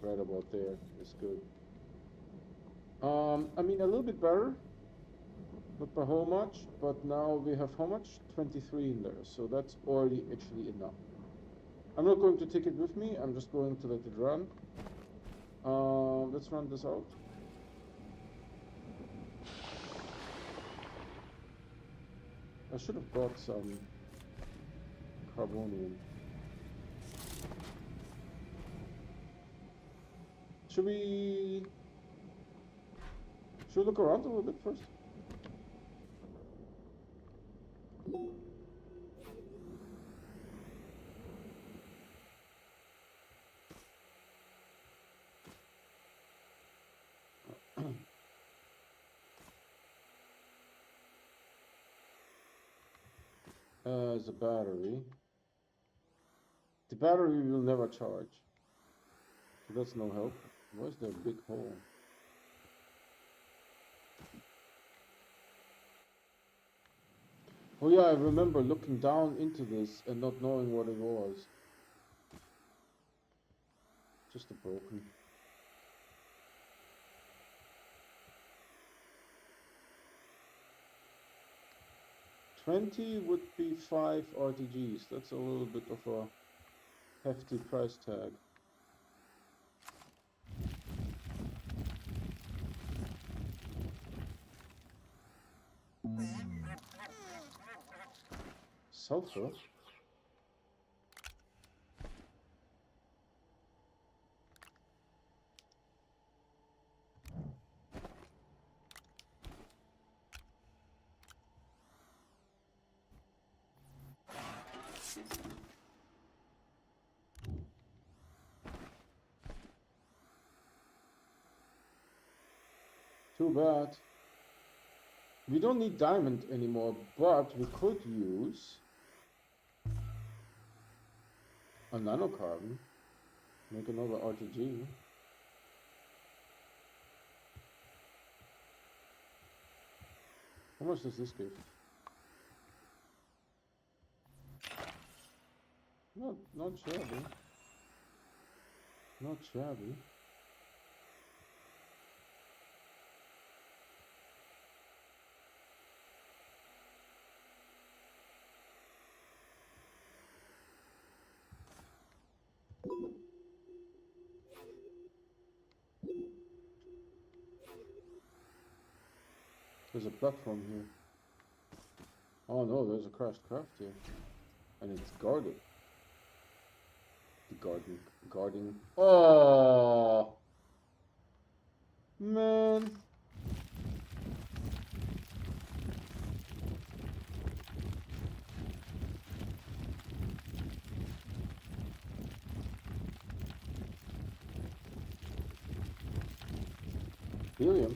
[SPEAKER 1] right about there is good. I mean, a little bit better, not by how much, but now we have how much? 23 in there, so that's already actually enough. I'm not going to take it with me, I'm just going to let it run. Let's run this out. I should have brought some carbonium. Should we look around a little bit first? As a battery. The battery will never charge. So that's no help. Where's the big hole? Oh yeah, I remember looking down into this and not knowing what it was. Just a broken. $20 would be 5 RTGs. That's a little bit of a hefty price tag. Sulfur? Too bad. We don't need diamond anymore, but we could use a nanocarbon. Make another RTG. How much does this give? Not shabby. Not shabby. There's a platform here. Oh no, there's a crashed craft here. And it's guarded. The guarding. Oh man. Helium.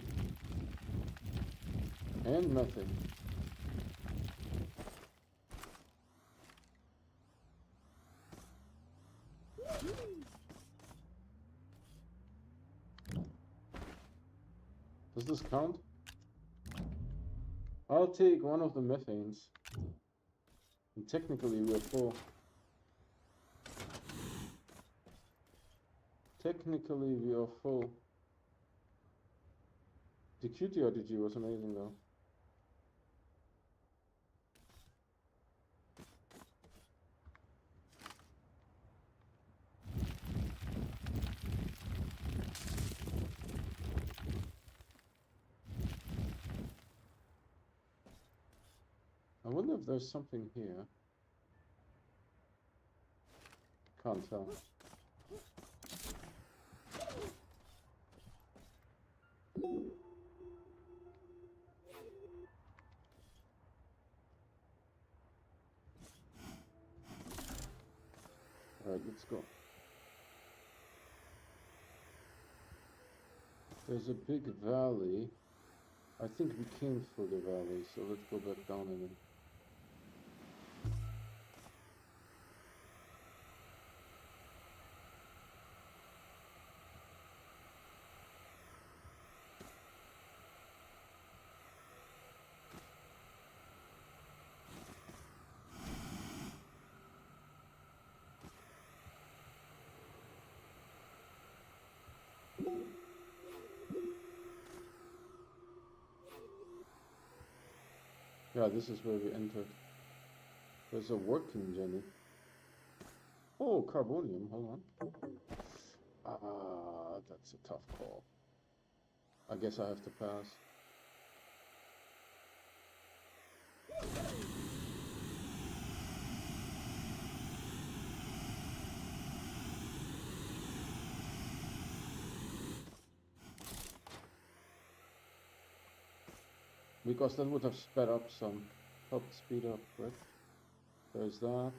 [SPEAKER 1] And methane. Does this count? I'll take one of the methanes. And technically we are full. Technically we are full. The QTRDG was amazing though. I wonder if there's something here. Can't tell. Alright, let's go. There's a big valley. I think we came through the valley, so let's go back down again. Yeah, this is where we entered. There's a working Jenny. Oh, carbonium, hold on. Ah, that's a tough call. I guess I have to pass. Because that would have sped up some, helped speed up, right? There's that.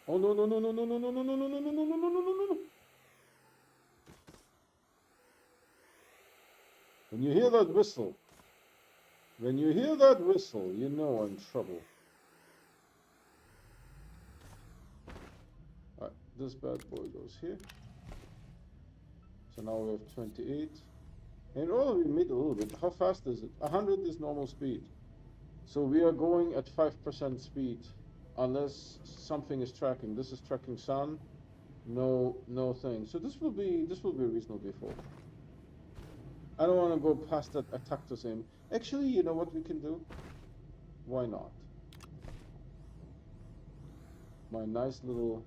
[SPEAKER 1] Oh no no no no no no no no no no no no no no no no no no! When you hear that whistle, you know I'm in trouble. Alright, this bad boy goes here. So now we have 28. And oh, we made a little bit. How fast is it? 100 is normal speed. So we are going at 5% speed. Unless something is tracking. This is tracking sun. No thing. So this will be reasonably full. I don't want to go past that attack to him. Actually, you know what we can do? Why not? My nice little...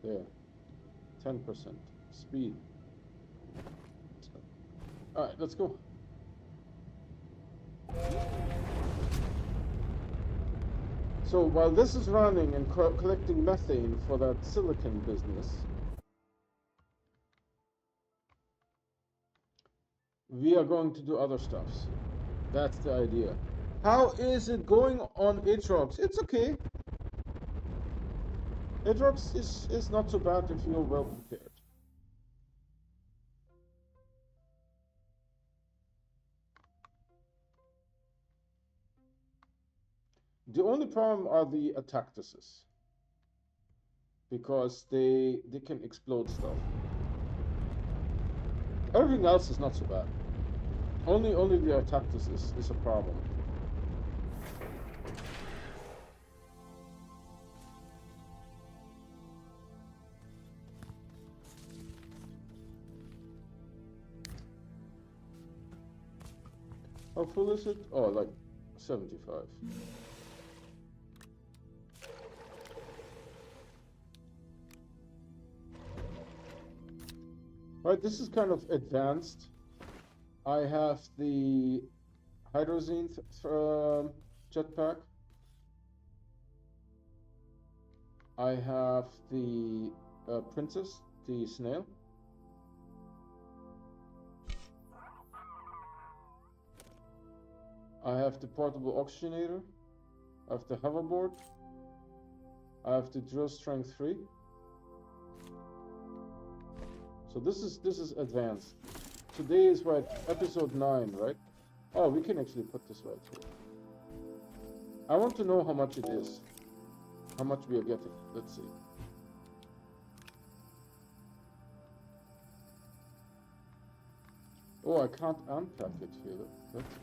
[SPEAKER 1] There. 10% speed. Alright, let's go. So while this is running and collecting methane for that silicon business, we are going to do other stuffs. That's the idea. How is it going on Aatrox? It's okay. Aatrox is not so bad if you're well prepared. The only problem are the attactuses, because they can explode stuff. Everything else is not so bad. Only the attactus is a problem. How full is it? Oh, like 75. Right, this is kind of advanced. I have the hydrazine jetpack. I have the princess, the snail. I have the portable oxygenator. I have the hoverboard. I have the drill strength 3. So So this is advanced. Today is what, episode 9, right? Oh, we can actually put this right here. I want to know how much it is. How much we are getting. Let's see. Oh, I can't unpack it here. That's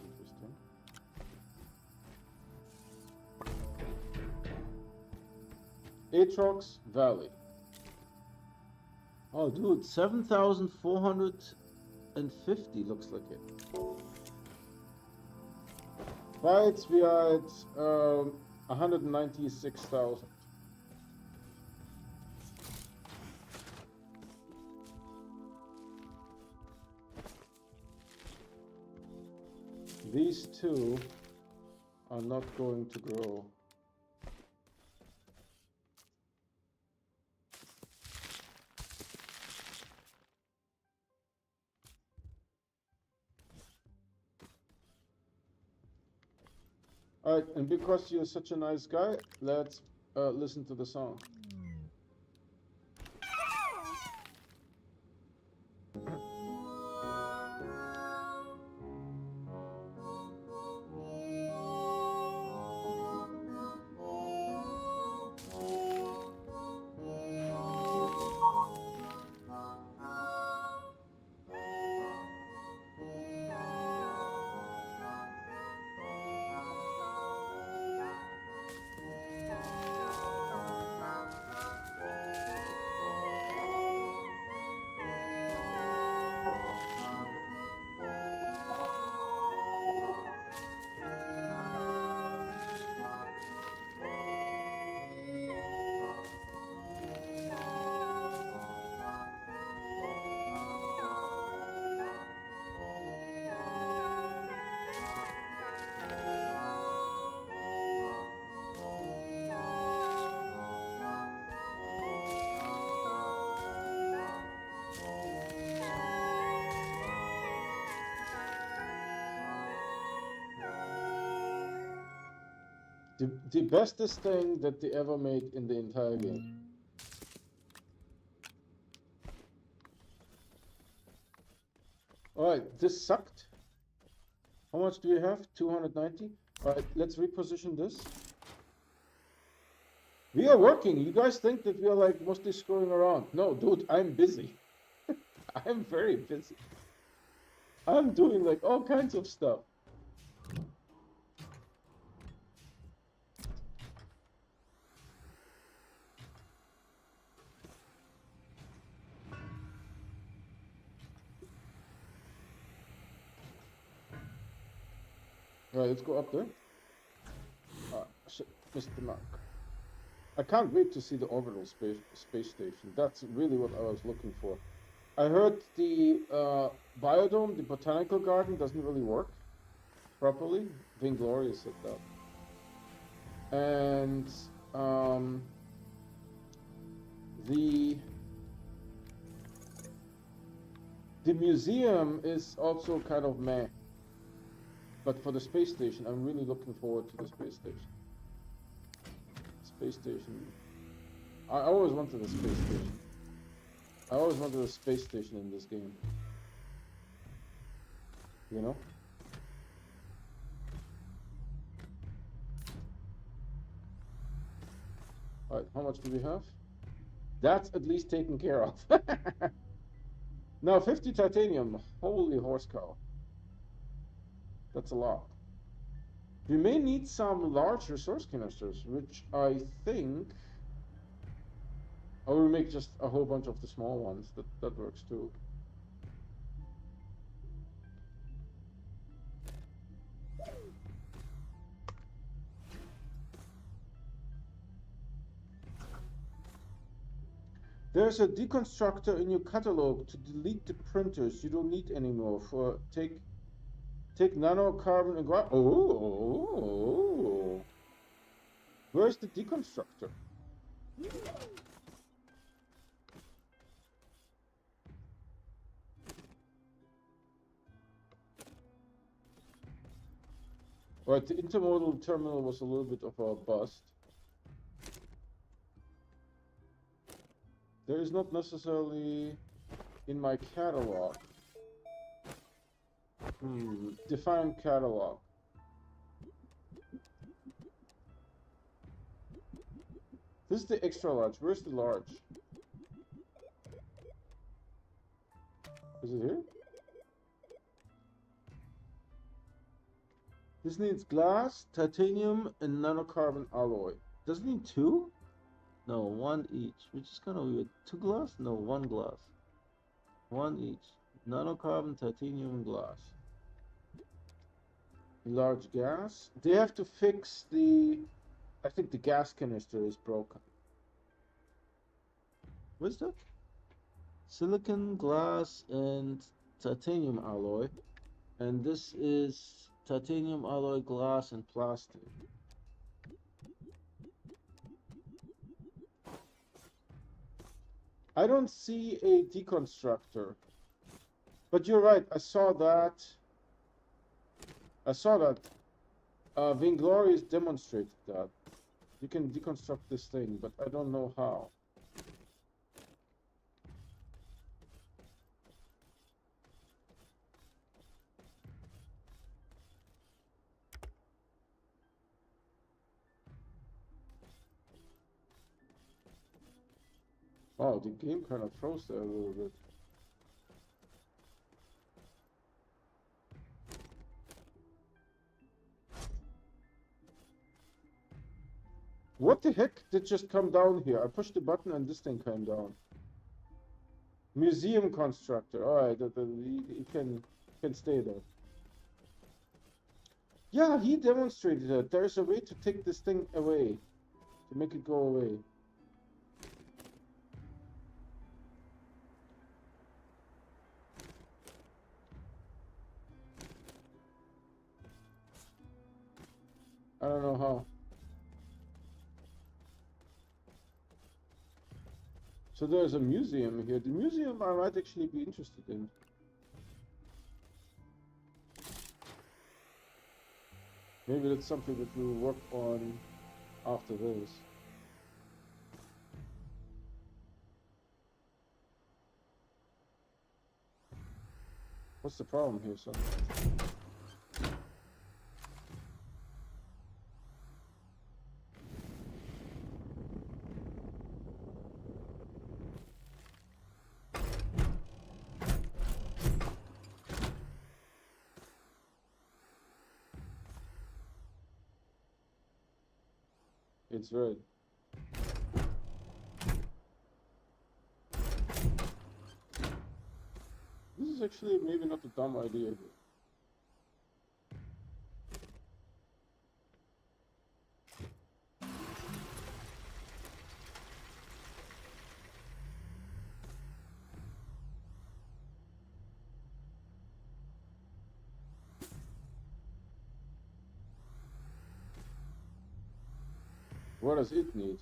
[SPEAKER 1] interesting. Aatrox Valley. Oh, dude, 7,450 looks like it. Fights, we are at 196,000. These two are not going to grow. Alright, and because you're such a nice guy, let's listen to the song. The bestest thing that they ever made in the entire game. Alright, this sucked. How much do we have? 290? Alright, let's reposition this. We are working. You guys think that we are like mostly screwing around. No, dude, I'm busy. I'm very busy. I'm doing like all kinds of stuff. Alright, let's go up there. Shit, missed the mark. I can't wait to see the orbital space station. That's really what I was looking for. I heard the biodome, the botanical garden, doesn't really work properly. Vainglory said that. And the museum is also kind of meh. But for the space station, I'm really looking forward to the space station. Space station. I always wanted a space station. I always wanted a space station in this game. You know? Alright, how much do we have? That's at least taken care of. Now, 50 titanium. Holy horse cow. That's a lot. We may need some large resource canisters, which I think... I will make just a whole bunch of the small ones. That works too. There's a deconstructor in your catalog to delete the printers you don't need anymore. For take nanocarbon and ground. Oh, where's the deconstructor? Right, the intermodal terminal was a little bit of a bust. There is not necessarily in my catalog. Define catalog. This is the extra large. Where's the large? Is it here? This needs glass, titanium, and nanocarbon alloy. Does it need two? No, one each. Which is kind of weird. Two glass? No, one glass. One each. Nanocarbon, titanium, glass. Large gas. They have to fix the... I think the gas canister is broken. What's that? Silicon, glass, and titanium alloy. And this is titanium alloy, glass, and plastic. I don't see a deconstructor. But you're right, I saw that. Vainglorious demonstrated that. You can deconstruct this thing, but I don't know how. Oh, the game kind of froze there a little bit. What the heck did just come down here? I pushed the button and this thing came down. Museum constructor. Alright, he can stay there. Yeah, he demonstrated it. There's a way to take this thing away. To make it go away. I don't know how. So there's a museum here. The museum I might actually be interested in. Maybe that's something that we'll work on after this. What's the problem here, son? It's red. This is actually maybe not a dumb idea here. What does it need?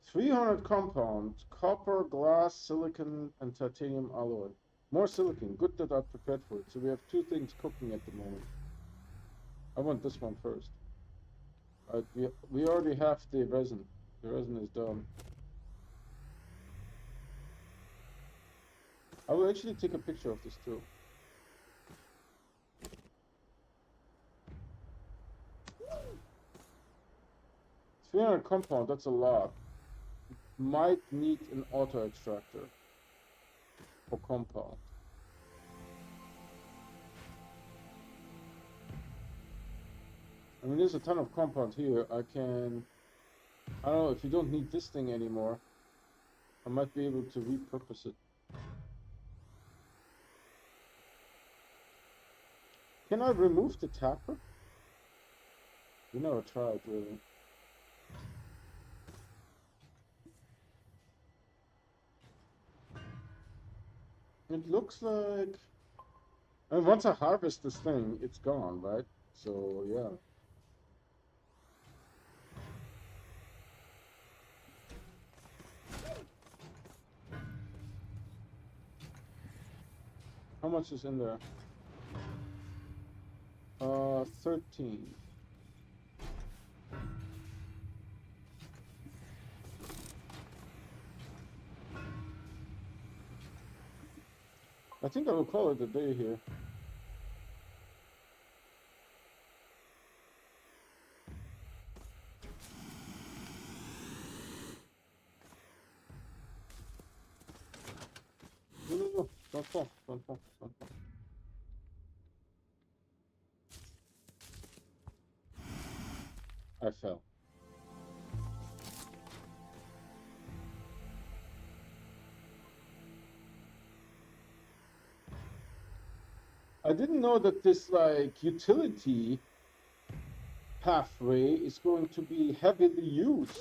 [SPEAKER 1] 300 compound, copper, glass, silicon, and titanium alloy. More silicon. Good that I prepared for it. So we have two things cooking at the moment. I want this one first. We already have the resin. The resin is done. I will actually take a picture of this too. 300 compound, that's a lot. Might need an auto extractor for compound. I mean, there's a ton of compound here. I don't know, if you don't need this thing anymore, I might be able to repurpose it. Can I remove the tapper? We never tried, really. It looks like... I mean, once I harvest this thing, it's gone, right? So, yeah. How much is in there? 13. I think I will call it a day here. No, no, no. Don't fall. Don't fall. Don't fall. I fell. I didn't know that this like utility pathway is going to be heavily used.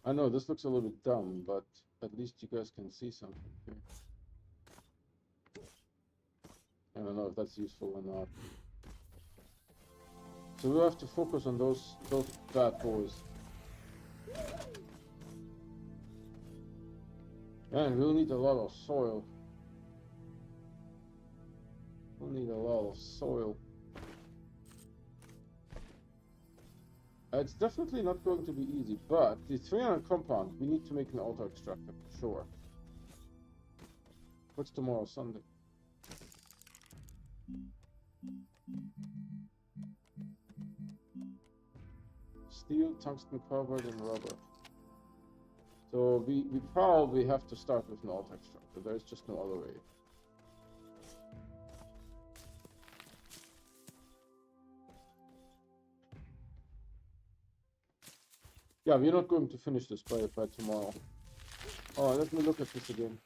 [SPEAKER 1] I know this looks a little bit dumb, but at least you guys can see something here. I don't know if that's useful or not. So we'll have to focus on those bad boys. And we'll need a lot of soil. We'll need a lot of soil. It's definitely not going to be easy, but the 300 compound, we need to make an auto extractor for sure. What's tomorrow? Sunday. Steel, tungsten, carbide, and rubber. So we probably have to start with an auto extractor. There's just no other way. Yeah, we're not going to finish this by tomorrow. Oh, let me look at this again.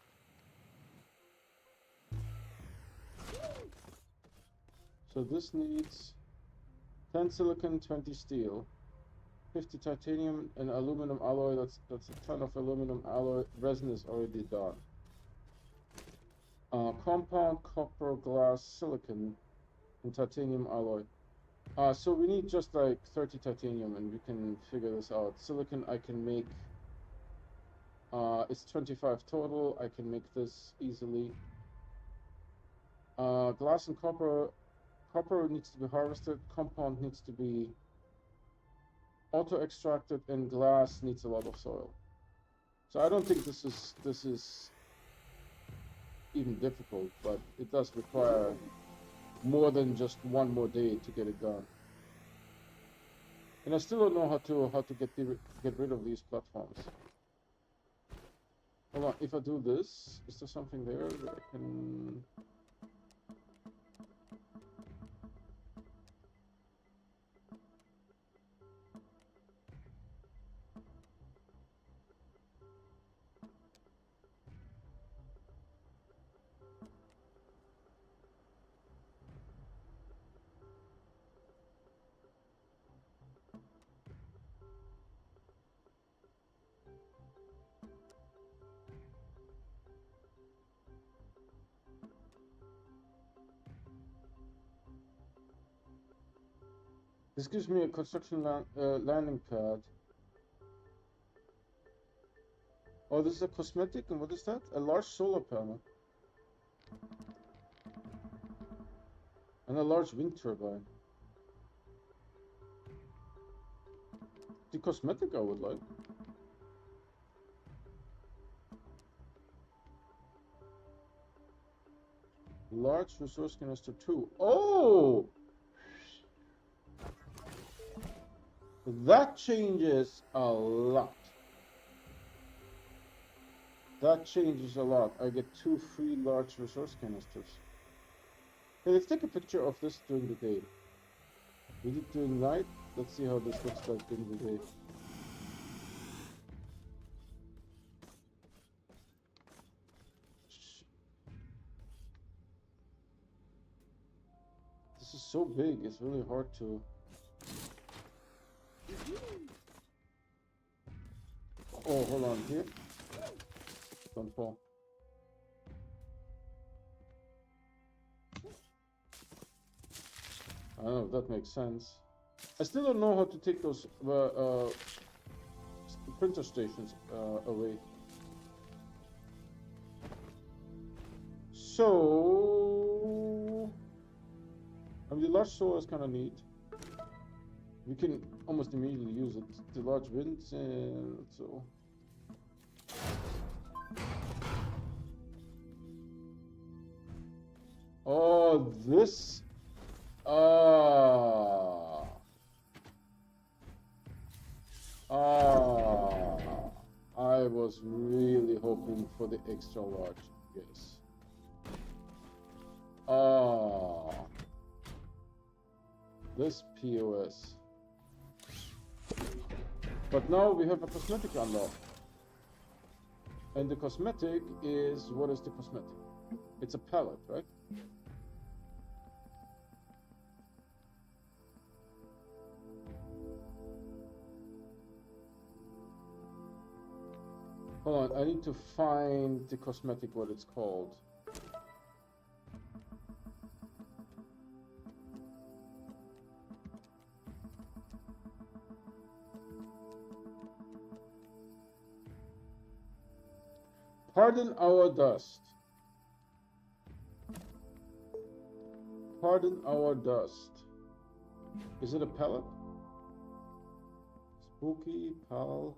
[SPEAKER 1] So this needs 10 silicon, 20 steel, 50 titanium, and aluminum alloy. That's a ton of aluminum alloy. Resin is already done. Compound, copper, glass, silicon, and titanium alloy. So we need just like 30 titanium, and we can figure this out. Silicon I can make. It's 25 total. I can make this easily. Glass and copper. Copper needs to be harvested. Compound needs to be auto extracted, and glass needs a lot of soil. So I don't think this is even difficult, but it does require more than just one more day to get it done. And I still don't know how to get rid of these platforms. Hold on, if I do this, is there something there that I can? This gives me a construction landing pad. Oh, this is a cosmetic, and what is that? A large solar panel. And a large wind turbine. The cosmetic I would like. Large resource canister 2. Oh! That changes a lot. That changes a lot. I get 2 free large resource canisters. Okay, let's take a picture of this during the day. We did during night. Let's see how this looks like during the day. This is so big, it's really hard to... Oh, hold on here. Don't fall. I don't know if that makes sense. I still don't know how to take those printer stations away. So... the large solar is kind of neat. We can almost immediately use it. The large winds and so. Oh, this. I was really hoping for the extra large. Yes. This POS. But now we have a cosmetic unlock. And the cosmetic is, what is the cosmetic? It's a palette, right? Hold on, I need to find the cosmetic, what it's called. Pardon our dust. Pardon our dust. Is it a palette? Spooky, Pal,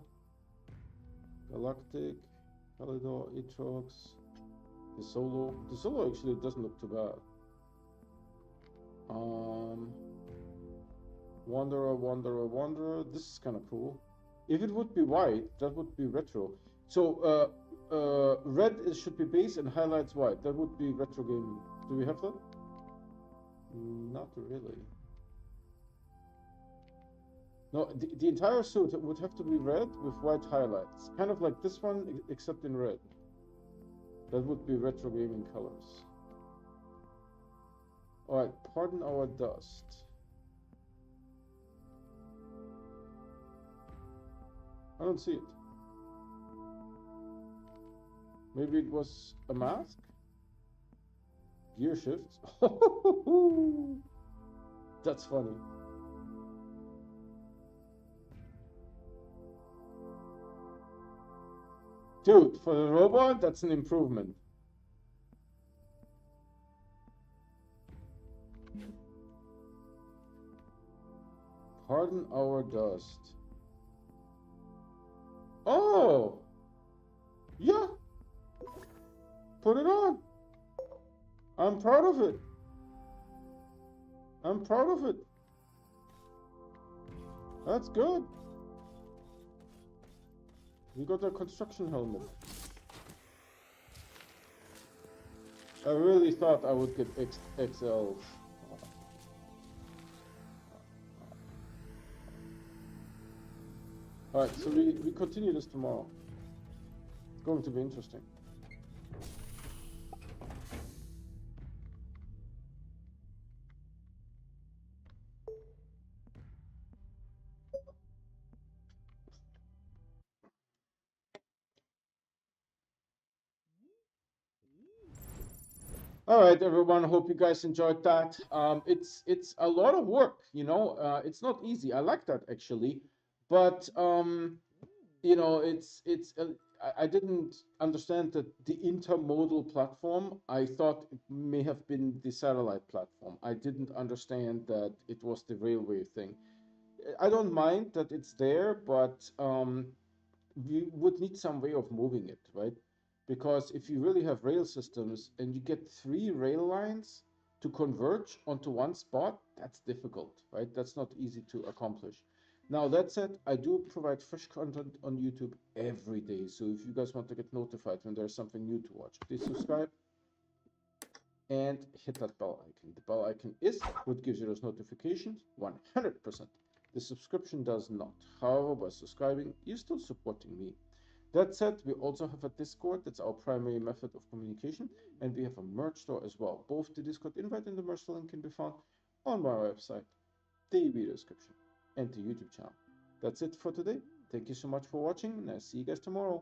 [SPEAKER 1] Galactic, Kalidor, Atrox, the Solo. The Solo actually doesn't look too bad. Wanderer, Wanderer, Wanderer. This is kind of cool. If it would be white, that would be retro. So, red should be base and highlights white. That would be retro gaming. Do we have that? Not really. No, the entire suit would have to be red with white highlights. Kind of like this one, except in red. That would be retro gaming colors. Alright, pardon our dust. I don't see it. Maybe it was a mask? Gear shifts? That's funny. Dude, for the robot, that's an improvement. Pardon our dust. Oh! Yeah! Put it on! I'm proud of it. I'm proud of it. That's good. We got a construction helmet. I really thought I would get XLs. Alright, so we continue this tomorrow. It's going to be interesting. All right, everyone. Hope you guys enjoyed that. It's a lot of work, you know. It's not easy. I like that actually, but you know, I didn't understand that the intermodal platform. I thought it may have been the satellite platform. I didn't understand that it was the railway thing. I don't mind that it's there, but we would need some way of moving it, right? Because if you really have rail systems and you get 3 rail lines to converge onto one spot, that's difficult, right? That's not easy to accomplish. Now, that said, I do provide fresh content on YouTube every day. So if you guys want to get notified when there's something new to watch, please subscribe and hit that bell icon. The bell icon is what gives you those notifications 100%. The subscription does not. However, by subscribing, you're still supporting me. That said, we also have a Discord. That's our primary method of communication. And we have a merch store as well. Both the Discord invite and the merch store link can be found on my website, the video description, and the YouTube channel. That's it for today. Thank you so much for watching, and I'll see you guys tomorrow.